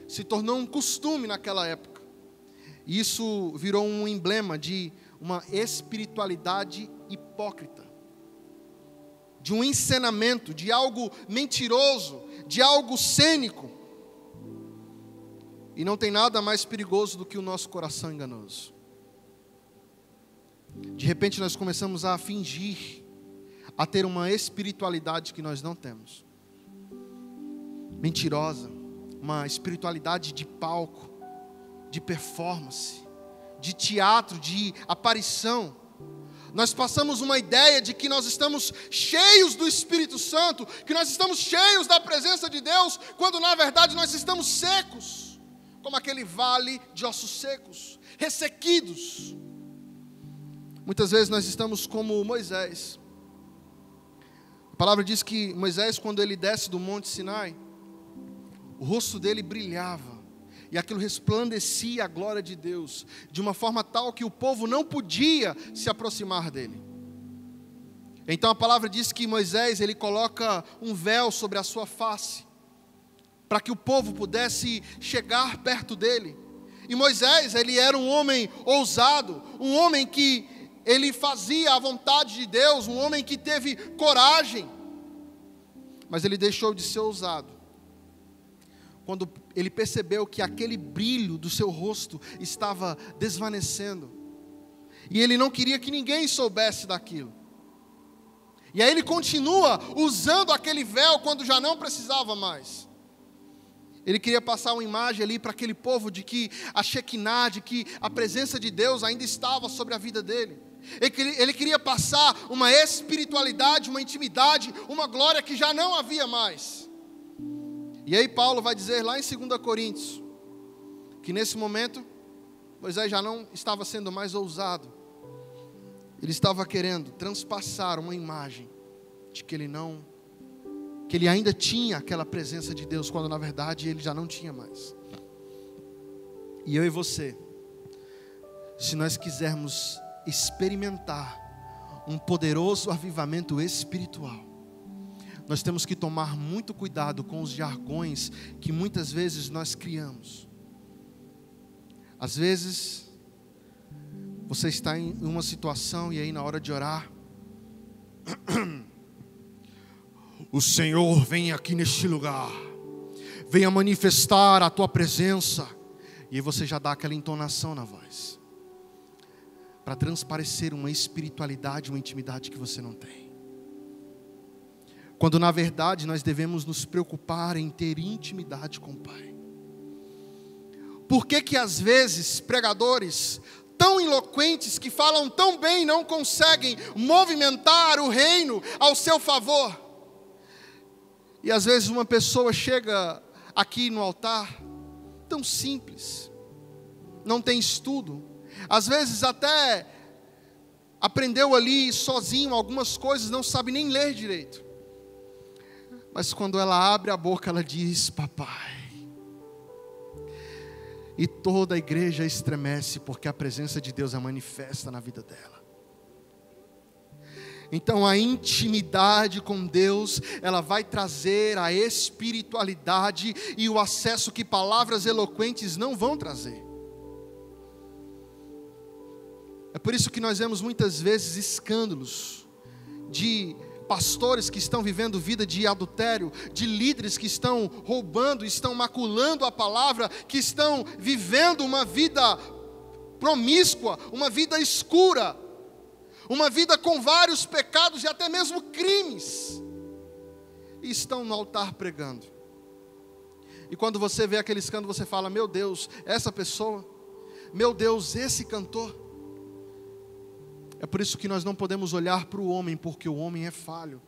S1: Se tornou um costume naquela época. E isso virou um emblema de uma espiritualidade hipócrita. De um encenamento, de algo mentiroso, de algo cênico. E não tem nada mais perigoso do que o nosso coração enganoso. De repente nós começamos a fingir, a ter uma espiritualidade que nós não temos. Mentirosa. Uma espiritualidade de palco, de performance, de teatro, de aparição. Nós passamos uma ideia de que nós estamos cheios do Espírito Santo, que nós estamos cheios da presença de Deus, quando na verdade nós estamos secos, como aquele vale de ossos secos, ressequidos. Muitas vezes nós estamos como Moisés. A palavra diz que Moisés, quando ele desce do Monte Sinai, o rosto dele brilhava, e aquilo resplandecia a glória de Deus, de uma forma tal que o povo não podia se aproximar dele. Então a palavra diz que Moisés, ele coloca um véu sobre a sua face, para que o povo pudesse chegar perto dele. E Moisés, ele era um homem ousado, um homem que ele fazia a vontade de Deus, um homem que teve coragem, mas ele deixou de ser ousado quando ele percebeu que aquele brilho do seu rosto estava desvanecendo. E ele não queria que ninguém soubesse daquilo. E aí ele continua usando aquele véu quando já não precisava mais. Ele queria passar uma imagem ali para aquele povo de que a Shekinah, de que a presença de Deus ainda estava sobre a vida dele. Ele queria passar uma espiritualidade, uma intimidade, uma glória que já não havia mais. E aí Paulo vai dizer lá em 2 Coríntios, que nesse momento, Moisés já não estava sendo mais ousado. Ele estava querendo transpassar uma imagem de que ele ainda tinha aquela presença de Deus, quando na verdade ele já não tinha mais. E eu e você, se nós quisermos experimentar um poderoso avivamento espiritual, nós temos que tomar muito cuidado com os jargões que muitas vezes nós criamos. Às vezes, você está em uma situação e aí na hora de orar, o Senhor vem aqui neste lugar, venha manifestar a tua presença, e aí você já dá aquela entonação na voz, para transparecer uma espiritualidade, uma intimidade que você não tem. Quando na verdade nós devemos nos preocupar em ter intimidade com o Pai. Por que às vezes pregadores tão eloquentes, que falam tão bem, não conseguem movimentar o reino ao seu favor? E às vezes uma pessoa chega aqui no altar, tão simples, não tem estudo, às vezes até aprendeu ali sozinho algumas coisas, não sabe nem ler direito. Mas quando ela abre a boca, ela diz: papai. E toda a igreja estremece, porque a presença de Deus é manifesta na vida dela. Então a intimidade com Deus, ela vai trazer a espiritualidade e o acesso que palavras eloquentes não vão trazer. É por isso que nós vemos muitas vezes escândalos de pastores que estão vivendo vida de adultério, de líderes que estão roubando, estão maculando a palavra, que estão vivendo uma vida promíscua, uma vida escura, uma vida com vários pecados e até mesmo crimes, e estão no altar pregando. E quando você vê aquele escândalo, você fala: meu Deus, essa pessoa, meu Deus, esse cantor. É por isso que nós não podemos olhar para o homem, porque o homem é falho.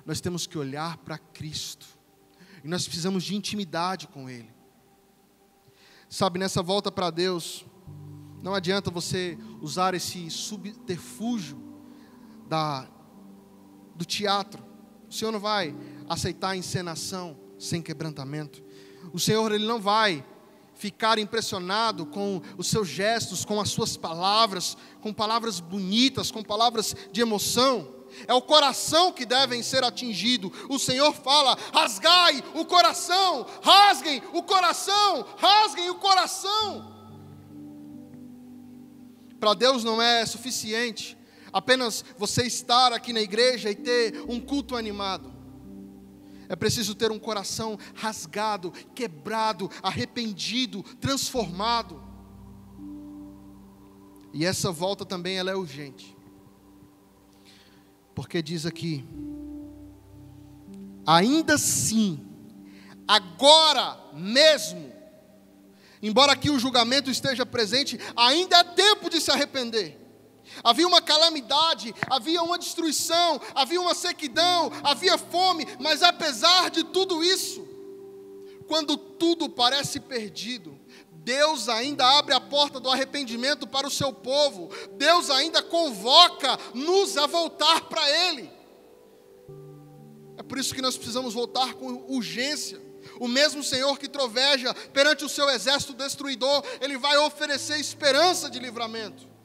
S1: Nós temos que olhar para Cristo, e nós precisamos de intimidade com Ele. Sabe, nessa volta para Deus, não adianta você usar esse subterfúgio do teatro. O Senhor não vai aceitar a encenação sem quebrantamento. O Senhor, Ele não vai ficar impressionado com os seus gestos, com as suas palavras, com palavras bonitas, com palavras de emoção. É o coração que devem ser atingido. O Senhor fala: rasgai o coração, rasguem o coração, rasguem o coração. Para Deus não é suficiente apenas você estar aqui na igreja e ter um culto animado. É preciso ter um coração rasgado, quebrado, arrependido, transformado. E essa volta também ela é urgente. Porque diz aqui: ainda assim, agora mesmo, embora aqui o julgamento esteja presente, ainda é tempo de se arrepender. Havia uma calamidade, havia uma destruição, havia uma sequidão, havia fome, mas apesar de tudo isso, quando tudo parece perdido, Deus ainda abre a porta do arrependimento para o seu povo. Deus ainda convoca-nos a voltar para Ele. É por isso que nós precisamos voltar com urgência. O mesmo Senhor que troveja perante o seu exército destruidor, Ele vai oferecer esperança de livramento.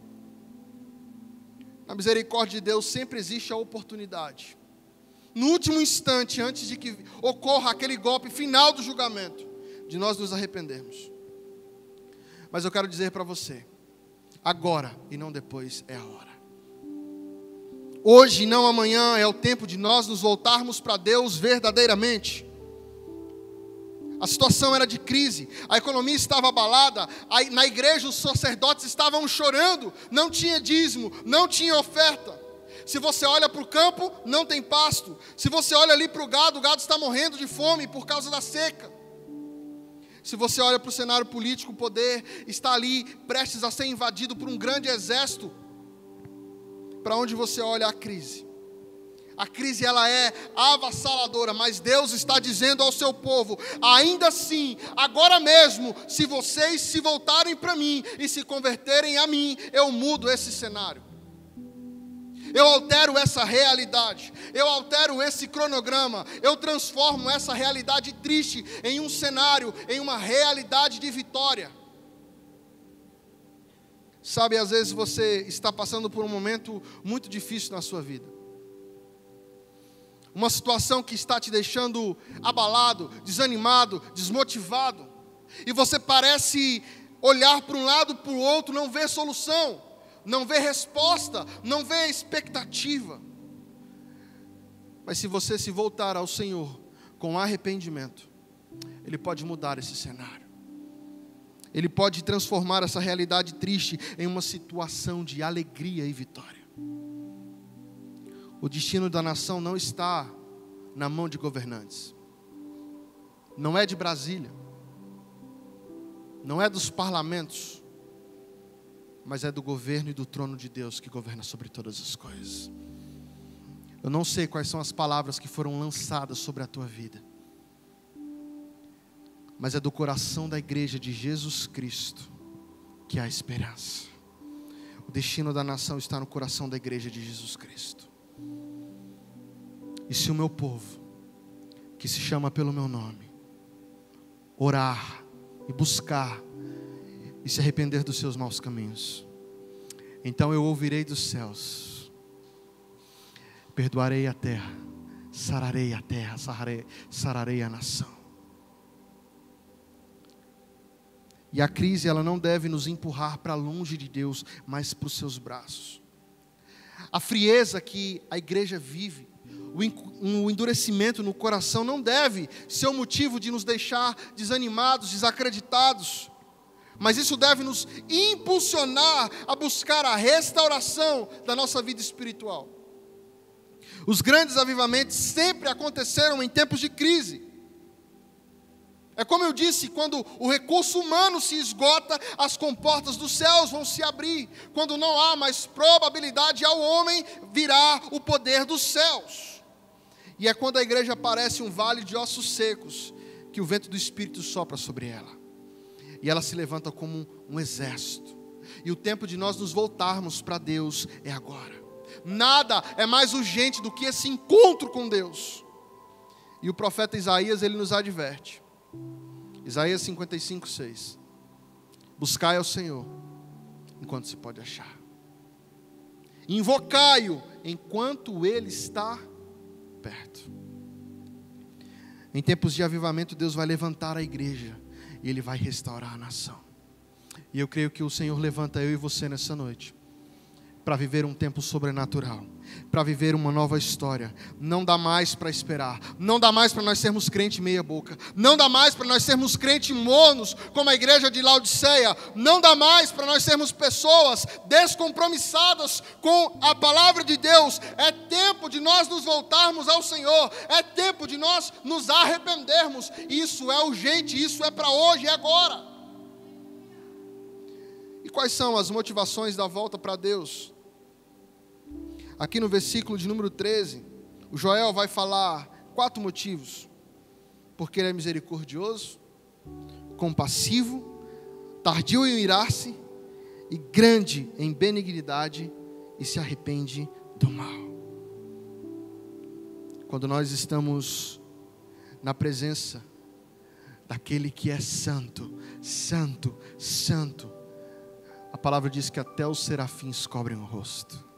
S1: Na misericórdia de Deus sempre existe a oportunidade, no último instante, antes de que ocorra aquele golpe final do julgamento, de nós nos arrependermos. Mas eu quero dizer para você: agora e não depois é a hora. Hoje e não amanhã é o tempo de nós nos voltarmos para Deus verdadeiramente. A situação era de crise, a economia estava abalada, na igreja os sacerdotes estavam chorando, não tinha dízimo, não tinha oferta. Se você olha para o campo, não tem pasto. Se você olha ali para o gado está morrendo de fome por causa da seca. Se você olha para o cenário político, o poder está ali prestes a ser invadido por um grande exército. Para onde você olha, a crise. A crise ela é avassaladora, mas Deus está dizendo ao seu povo: ainda assim, agora mesmo, se vocês se voltarem para mim e se converterem a mim, eu mudo esse cenário. Eu altero essa realidade, eu altero esse cronograma, eu transformo essa realidade triste em um cenário, em uma realidade de vitória. Sabe, às vezes você está passando por um momento muito difícil na sua vida. Uma situação que está te deixando abalado, desanimado, desmotivado. E você parece olhar para um lado, para o outro, não ver solução. Não vê resposta, não vê expectativa. Mas se você se voltar ao Senhor com arrependimento, Ele pode mudar esse cenário. Ele pode transformar essa realidade triste em uma situação de alegria e vitória. O destino da nação não está na mão de governantes. Não é de Brasília. Não é dos parlamentos. Mas é do governo e do trono de Deus que governa sobre todas as coisas. Eu não sei quais são as palavras que foram lançadas sobre a tua vida, mas é do coração da igreja de Jesus Cristo que há esperança. O destino da nação está no coração da igreja de Jesus Cristo. E se o meu povo, que se chama pelo meu nome, orar e buscar e se arrepender dos seus maus caminhos, então eu ouvirei dos céus, perdoarei a terra, sararei a nação. E a crise ela não deve nos empurrar para longe de Deus, mas para os seus braços. A frieza que a igreja vive O endurecimento no coração não deve ser o motivo de nos deixar desanimados, desacreditados. Mas isso deve nos impulsionar a buscar a restauração da nossa vida espiritual. Os grandes avivamentos sempre aconteceram em tempos de crise. É como eu disse, quando o recurso humano se esgota, as comportas dos céus vão se abrir. Quando não há mais probabilidade ao homem, virá o poder dos céus. E é quando a igreja parece um vale de ossos secos, que o vento do Espírito sopra sobre ela. E ela se levanta como um exército. E o tempo de nós nos voltarmos para Deus é agora. Nada é mais urgente do que esse encontro com Deus. E o profeta Isaías, ele nos adverte. Isaías 55:6. Buscai ao Senhor enquanto se pode achar. Invocai-o enquanto Ele está perto. Em tempos de avivamento, Deus vai levantar a igreja e Ele vai restaurar a nação. E eu creio que o Senhor levanta eu e você nessa noite para viver um tempo sobrenatural, para viver uma nova história. Não dá mais para esperar, não dá mais para nós sermos crente meia boca, não dá mais para nós sermos crente monos, como a igreja de Laodiceia, não dá mais para nós sermos pessoas descompromissadas com a palavra de Deus. É tempo de nós nos voltarmos ao Senhor, é tempo de nós nos arrependermos. Isso é urgente, isso é para hoje e agora. E quais são as motivações da volta para Deus? Aqui no versículo de número 13, o Joel vai falar 4 motivos. Porque Ele é misericordioso, compassivo, tardio em irar-se e grande em benignidade e se arrepende do mal. Quando nós estamos na presença daquele que é santo, santo, santo, a palavra diz que até os serafins cobrem o rosto.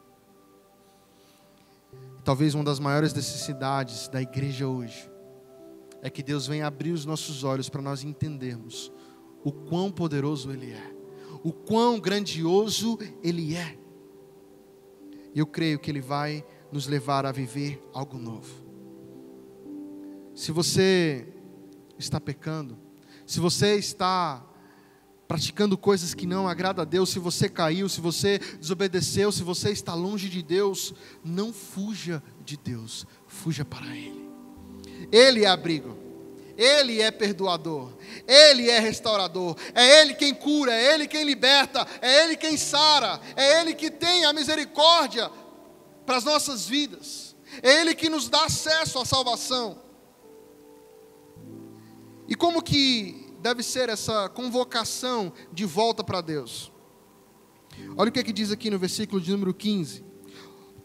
S1: Talvez uma das maiores necessidades da igreja hoje é que Deus venha abrir os nossos olhos para nós entendermos o quão poderoso Ele é, o quão grandioso Ele é. E eu creio que Ele vai nos levar a viver algo novo. Se você está pecando, se você está praticando coisas que não agradam a Deus, se você caiu, se você desobedeceu, se você está longe de Deus, não fuja de Deus, fuja para Ele. Ele é abrigo, Ele é perdoador, Ele é restaurador, é Ele quem cura, é Ele quem liberta, é Ele quem sara, é Ele que tem a misericórdia para as nossas vidas, é Ele que nos dá acesso à salvação. E como que deve ser essa convocação de volta para Deus? Olha o que diz aqui no versículo de número 15.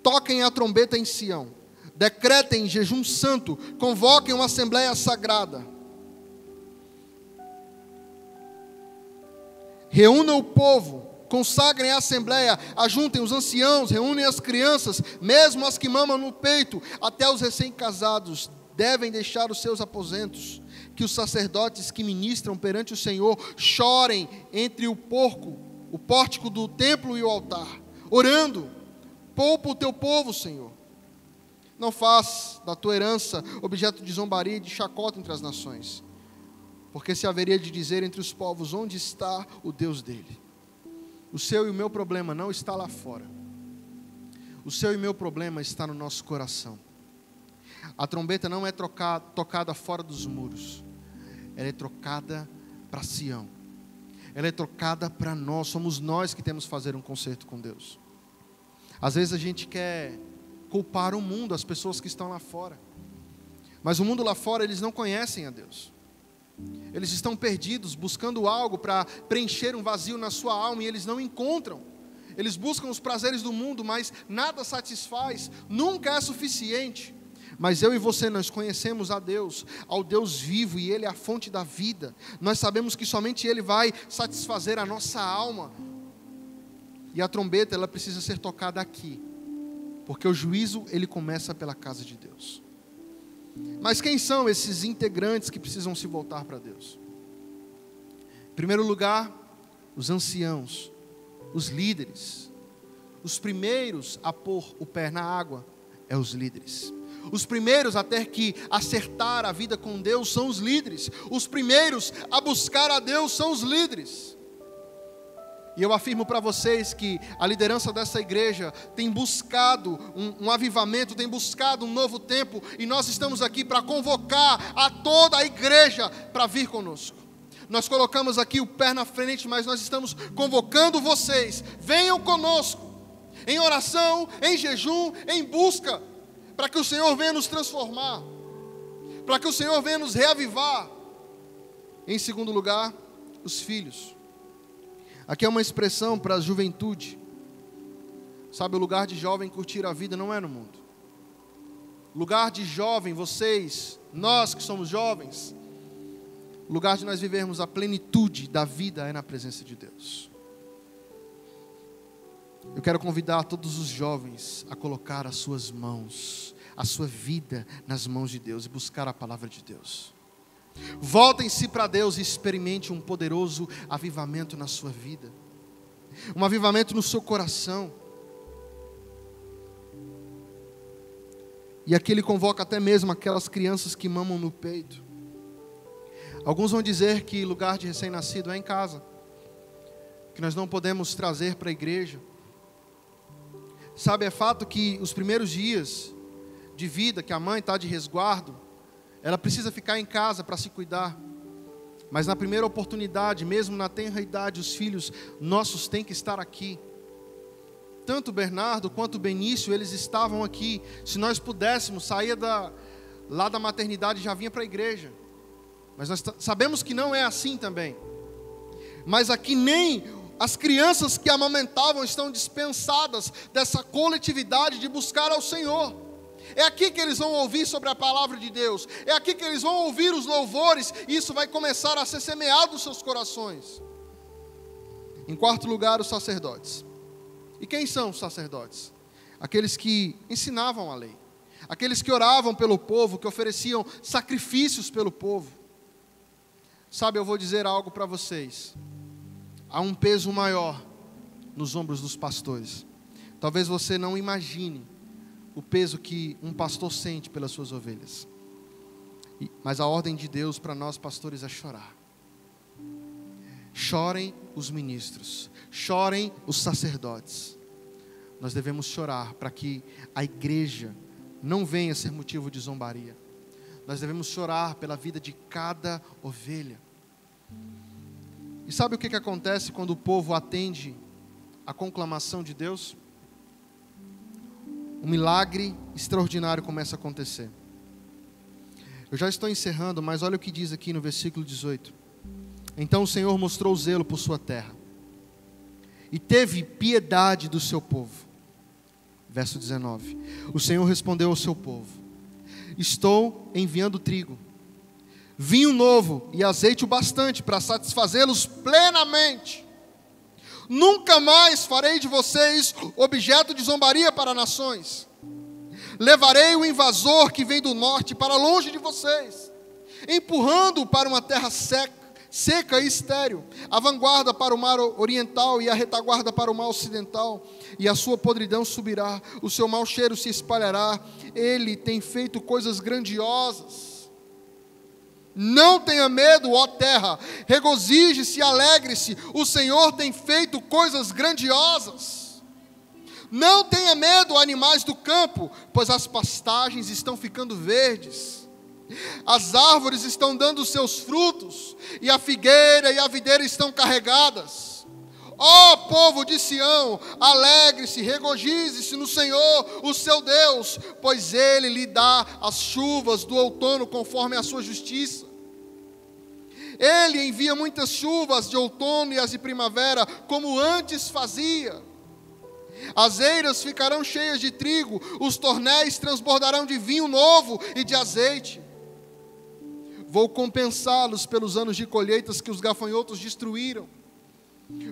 S1: Toquem a trombeta em Sião, decretem jejum santo, convoquem uma assembleia sagrada. Reúnam o povo, consagrem a assembleia, ajuntem os anciãos, reúnem as crianças, mesmo as que mamam no peito, até os recém-casados devem deixar os seus aposentos. Que os sacerdotes que ministram perante o Senhor chorem entre o pórtico do templo e o altar, orando: poupa o teu povo, Senhor. Não faz da tua herança objeto de zombaria e de chacota entre as nações, porque se haveria de dizer entre os povos: onde está o Deus dele? O seu e o meu problema não está lá fora, o seu e o meu problema está no nosso coração. A trombeta não é tocada fora dos muros, ela é trocada para Sião, ela é trocada para nós. Somos nós que temos que fazer um concerto com Deus. Às vezes a gente quer culpar o mundo, as pessoas que estão lá fora, mas o mundo lá fora, eles não conhecem a Deus, eles estão perdidos, buscando algo para preencher um vazio na sua alma, e eles não encontram. Eles buscam os prazeres do mundo, mas nada satisfaz, nunca é suficiente. Mas eu e você, nós conhecemos a Deus, ao Deus vivo, e Ele é a fonte da vida. Nós sabemos que somente Ele vai satisfazer a nossa alma. E a trombeta, ela precisa ser tocada aqui, porque o juízo, ele começa pela casa de Deus. Mas quem são esses integrantes que precisam se voltar para Deus? Em primeiro lugar, os anciãos, os líderes. Os primeiros a pôr o pé na água é os líderes. Os primeiros a ter que acertar a vida com Deus são os líderes. Os primeiros a buscar a Deus são os líderes. E eu afirmo para vocês que a liderança dessa igreja tem buscado um avivamento, tem buscado um novo tempo. E nós estamos aqui para convocar a toda a igreja para vir conosco. Nós colocamos aqui o pé na frente, mas nós estamos convocando vocês. Venham conosco, em oração, em jejum, em busca, para que o Senhor venha nos transformar, para que o Senhor venha nos reavivar. Em segundo lugar, os filhos. Aqui é uma expressão para a juventude. Sabe, o lugar de jovem curtir a vida não é no mundo. Lugar de jovem, vocês, nós que somos jovens, o lugar de nós vivermos a plenitude da vida é na presença de Deus. Eu quero convidar todos os jovens a colocar as suas mãos, a sua vida nas mãos de Deus e buscar a palavra de Deus. Voltem-se para Deus e experimente um poderoso avivamento na sua vida, um avivamento no seu coração. E aqui ele convoca até mesmo aquelas crianças que mamam no peito. Alguns vão dizer que lugar de recém-nascido é em casa, que nós não podemos trazer para a igreja. Sabe, é fato que os primeiros dias de vida, que a mãe está de resguardo, ela precisa ficar em casa para se cuidar. Mas na primeira oportunidade, mesmo na tenra idade, os filhos nossos têm que estar aqui. Tanto o Bernardo quanto o Benício, eles estavam aqui. Se nós pudéssemos, sair lá da maternidade e já vinha para a igreja. Mas nós sabemos que não é assim também. Mas aqui nem as crianças que amamentavam estão dispensadas dessa coletividade de buscar ao Senhor. É aqui que eles vão ouvir sobre a palavra de Deus. É aqui que eles vão ouvir os louvores. E isso vai começar a ser semeado nos seus corações. Em quarto lugar, os sacerdotes. E quem são os sacerdotes? Aqueles que ensinavam a lei. Aqueles que oravam pelo povo, que ofereciam sacrifícios pelo povo. Sabe, eu vou dizer algo para vocês. Há um peso maior nos ombros dos pastores. Talvez você não imagine o peso que um pastor sente pelas suas ovelhas. Mas a ordem de Deus para nós pastores é chorar. Chorem os ministros, chorem os sacerdotes. Nós devemos chorar para que a igreja não venha ser motivo de zombaria. Nós devemos chorar pela vida de cada ovelha. E sabe o que acontece quando o povo atende a conclamação de Deus? Um milagre extraordinário começa a acontecer. Eu já estou encerrando, mas olha o que diz aqui no versículo 18. Então o Senhor mostrou zelo por sua terra e teve piedade do seu povo. Verso 19. O Senhor respondeu ao seu povo: estou enviando trigo, vinho novo e azeite o bastante para satisfazê-los plenamente. Nunca mais farei de vocês objeto de zombaria para nações. Levarei o invasor que vem do norte para longe de vocês, empurrando-o para uma terra seca e estéril, a vanguarda para o mar oriental e a retaguarda para o mar ocidental, e a sua podridão subirá, o seu mau cheiro se espalhará. Ele tem feito coisas grandiosas. Não tenha medo, ó terra, regozije-se, alegre-se, o Senhor tem feito coisas grandiosas. Não tenha medo, animais do campo, pois as pastagens estão ficando verdes, as árvores estão dando seus frutos, e a figueira e a videira estão carregadas. Ó povo de Sião, alegre-se, regozije-se no Senhor, o seu Deus, pois Ele lhe dá as chuvas do outono conforme a sua justiça. Ele envia muitas chuvas de outono e as de primavera, como antes fazia. As eiras ficarão cheias de trigo, os tornéis transbordarão de vinho novo e de azeite. Vou compensá-los pelos anos de colheitas que os gafanhotos destruíram.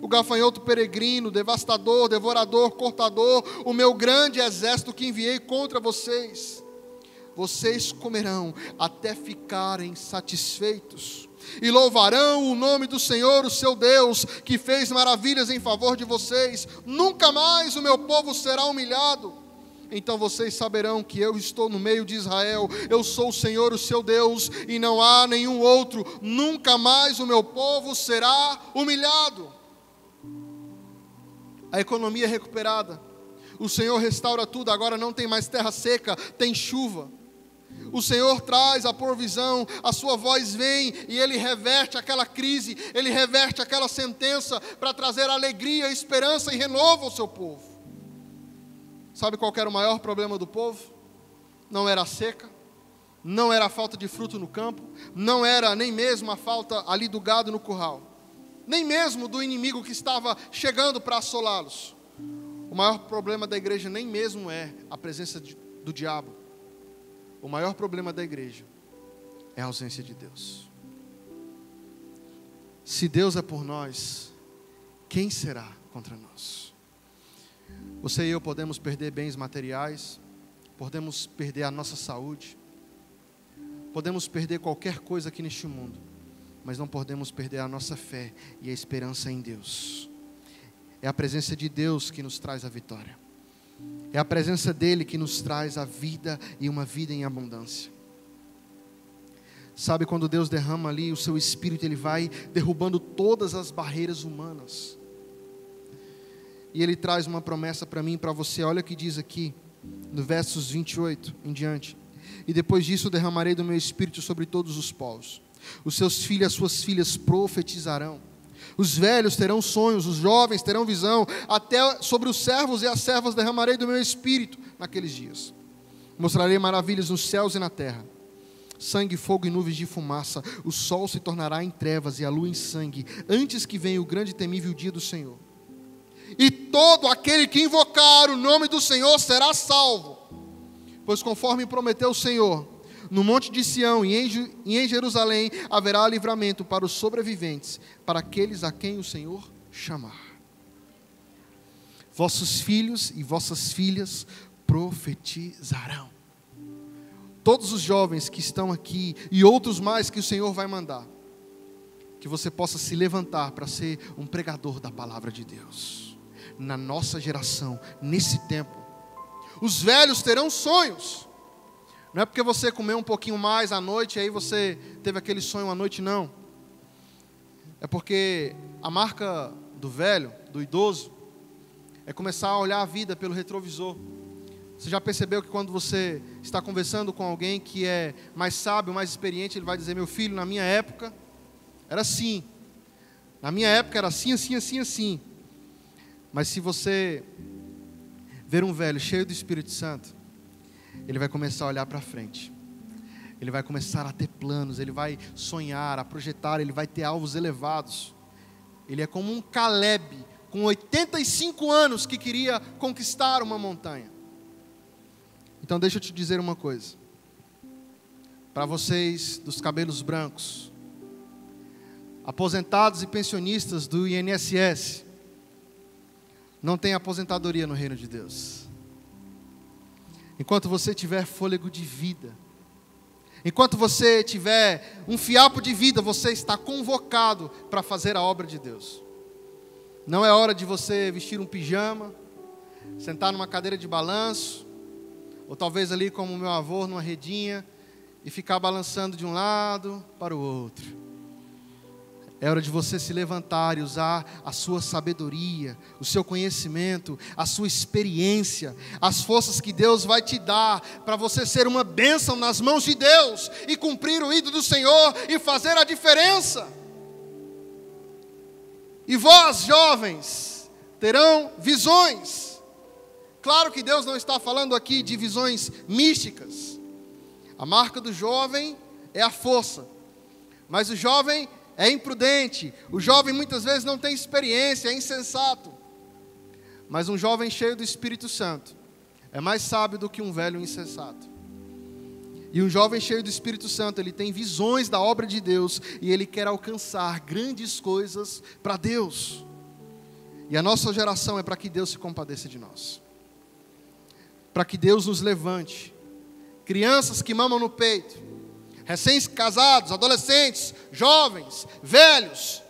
S1: O gafanhoto peregrino, devastador, devorador, cortador, o meu grande exército que enviei contra vocês. Vocês comerão até ficarem satisfeitos. E louvarão o nome do Senhor, o seu Deus, que fez maravilhas em favor de vocês. Nunca mais o meu povo será humilhado. Então vocês saberão que eu estou no meio de Israel, eu sou o Senhor, o seu Deus, e não há nenhum outro. Nunca mais o meu povo será humilhado. A economia é recuperada. O Senhor restaura tudo, agora não tem mais terra seca, tem chuva. O Senhor traz a provisão, a sua voz vem e Ele reverte aquela crise, Ele reverte aquela sentença para trazer alegria, esperança e renovo ao seu povo. Sabe qual era o maior problema do povo? Não era a seca, não era a falta de fruto no campo, não era nem mesmo a falta ali do gado no curral, nem mesmo do inimigo que estava chegando para assolá-los. O maior problema da igreja nem mesmo é a presença do diabo. O maior problema da igreja é a ausência de Deus. Se Deus é por nós, quem será contra nós? Você e eu podemos perder bens materiais, podemos perder a nossa saúde, podemos perder qualquer coisa aqui neste mundo, mas não podemos perder a nossa fé e a esperança em Deus. É a presença de Deus que nos traz a vitória. É a presença dEle que nos traz a vida e uma vida em abundância. Sabe, quando Deus derrama ali o seu Espírito, Ele vai derrubando todas as barreiras humanas. E Ele traz uma promessa para mim e para você. Olha o que diz aqui, no versos 28 em diante. E depois disso derramarei do meu Espírito sobre todos os povos. Os seus filhos e as suas filhas profetizarão. Os velhos terão sonhos, os jovens terão visão. Até sobre os servos e as servas derramarei do meu Espírito naqueles dias. Mostrarei maravilhas nos céus e na terra. Sangue, fogo e nuvens de fumaça. O sol se tornará em trevas e a lua em sangue, antes que venha o grande e temível dia do Senhor. E todo aquele que invocar o nome do Senhor será salvo. Pois conforme prometeu o Senhor, no monte de Sião e em Jerusalém haverá livramento para os sobreviventes, para aqueles a quem o Senhor chamar. Vossos filhos e vossas filhas profetizarão. Todos os jovens que estão aqui e outros mais que o Senhor vai mandar, que você possa se levantar para ser um pregador da palavra de Deus. Na nossa geração, nesse tempo, os velhos terão sonhos. Não é porque você comeu um pouquinho mais à noite e aí você teve aquele sonho à noite, não. É porque a marca do velho, do idoso, é começar a olhar a vida pelo retrovisor. Você já percebeu que quando você está conversando com alguém que é mais sábio, mais experiente, ele vai dizer: meu filho, na minha época era assim. Na minha época era assim, assim, assim, assim. Mas se você ver um velho cheio do Espírito Santo, ele vai começar a olhar para frente. Ele vai começar a ter planos, ele vai sonhar, a projetar, ele vai ter alvos elevados. Ele é como um Caleb, com 85 anos, que queria conquistar uma montanha. Então deixa eu te dizer uma coisa. Para vocês dos cabelos brancos, aposentados e pensionistas do INSS, não tem aposentadoria no reino de Deus. Enquanto você tiver fôlego de vida, enquanto você tiver um fiapo de vida, você está convocado para fazer a obra de Deus. Não é hora de você vestir um pijama, sentar numa cadeira de balanço, ou talvez ali como o meu avô numa redinha, e ficar balançando de um lado para o outro. É hora de você se levantar e usar a sua sabedoria, o seu conhecimento, a sua experiência, as forças que Deus vai te dar para você ser uma bênção nas mãos de Deus e cumprir o ídolo do Senhor e fazer a diferença. E vós, jovens, terão visões. Claro que Deus não está falando aqui de visões místicas. A marca do jovem é a força, mas o jovem é imprudente, o jovem muitas vezes não tem experiência, é insensato. Mas um jovem cheio do Espírito Santo é mais sábio do que um velho insensato. E um jovem cheio do Espírito Santo, ele tem visões da obra de Deus e ele quer alcançar grandes coisas para Deus. E a nossa geração é para que Deus se compadeça de nós. Para que Deus nos levante. Crianças que mamam no peito, recém-casados, adolescentes, jovens, velhos,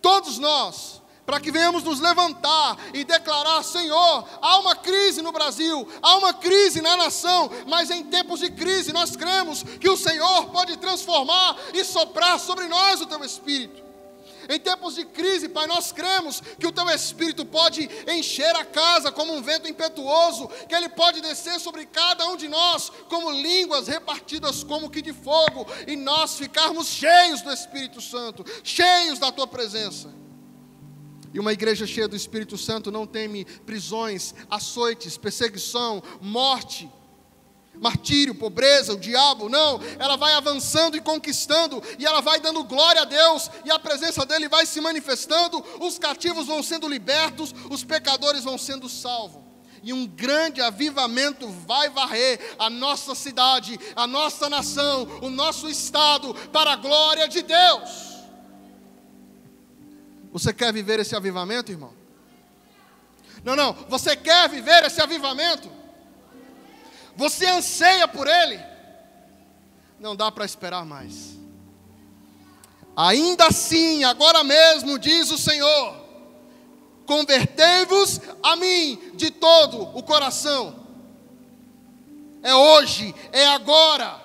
S1: todos nós, para que venhamos nos levantar e declarar: Senhor, há uma crise crise no Brasil, há uma crise na nação, mas em tempos de crise nós cremos que o Senhor pode transformar e soprar sobre nós o Teu Espírito. Em tempos de crise, Pai, nós cremos que o Teu Espírito pode encher a casa como um vento impetuoso, que Ele pode descer sobre cada um de nós como línguas repartidas como que de fogo, e nós ficarmos cheios do Espírito Santo, cheios da Tua presença. E uma igreja cheia do Espírito Santo não teme prisões, açoites, perseguição, morte, martírio, pobreza, o diabo, não. Ela vai avançando e conquistando, e ela vai dando glória a Deus, e a presença dEle vai se manifestando, os cativos vão sendo libertos, os pecadores vão sendo salvos. E um grande avivamento vai varrer a nossa cidade, a nossa nação, o nosso estado, para a glória de Deus. Você quer viver esse avivamento, irmão? Não, você quer viver esse avivamento? Você anseia por ele? Não dá para esperar mais. Ainda assim, agora mesmo, diz o Senhor, convertei-vos a mim de todo o coração. É hoje, é agora.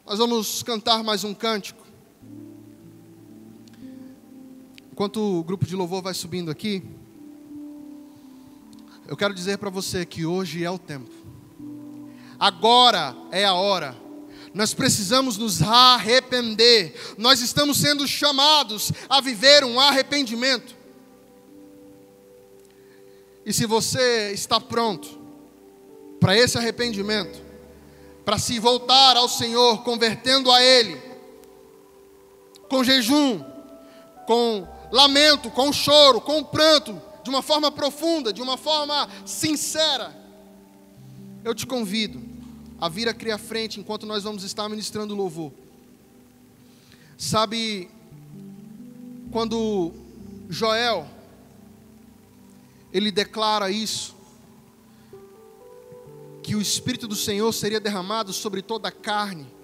S1: Nós vamos cantar mais um cântico. Enquanto o grupo de louvor vai subindo aqui, eu quero dizer para você que hoje é o tempo. Agora é a hora. Nós precisamos nos arrepender. Nós estamos sendo chamados a viver um arrependimento. E se você está pronto para esse arrependimento, para se voltar ao Senhor, convertendo a Ele, com jejum, com lamento, com choro, com pranto, de uma forma profunda, de uma forma sincera, eu te convido a vir aqui à frente enquanto nós vamos estar ministrando louvor. Sabe, quando Joel, ele declara isso, que o Espírito do Senhor seria derramado sobre toda a carne,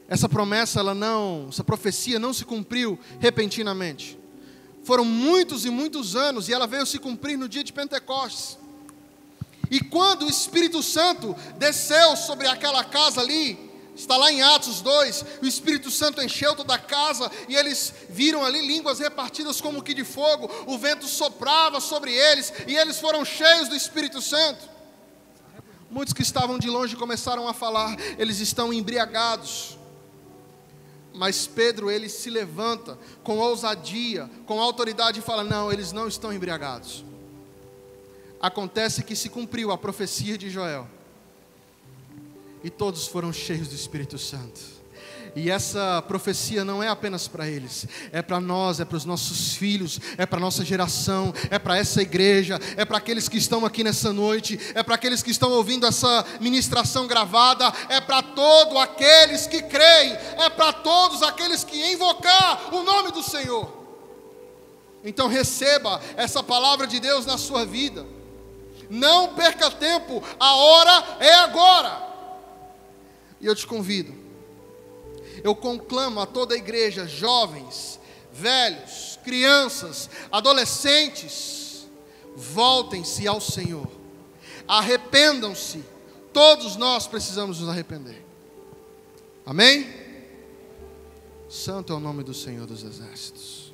S1: essa promessa, essa profecia não se cumpriu repentinamente. Foram muitos e muitos anos, e ela veio se cumprir no dia de Pentecostes. E quando o Espírito Santo desceu sobre aquela casa ali, está lá em Atos 2, o Espírito Santo encheu toda a casa, e eles viram ali línguas repartidas como que de fogo, o vento soprava sobre eles, e eles foram cheios do Espírito Santo. Muitos que estavam de longe começaram a falar, eles estão embriagados. Mas Pedro, ele se levanta com ousadia, com autoridade e fala, não, eles não estão embriagados. Acontece que se cumpriu a profecia de Joel, e todos foram cheios do Espírito Santo. E essa profecia não é apenas para eles, é para nós, é para os nossos filhos, é para a nossa geração, é para essa igreja, é para aqueles que estão aqui nessa noite, é para aqueles que estão ouvindo essa ministração gravada, é para todos aqueles que creem, é para todos aqueles que invocar o nome do Senhor. Então receba essa palavra de Deus na sua vida. Não perca tempo, a hora é agora. E eu te convido, eu conclamo a toda a igreja, jovens, velhos, crianças, adolescentes, voltem-se ao Senhor, arrependam-se, todos nós precisamos nos arrepender, amém? Santo é o nome do Senhor dos Exércitos.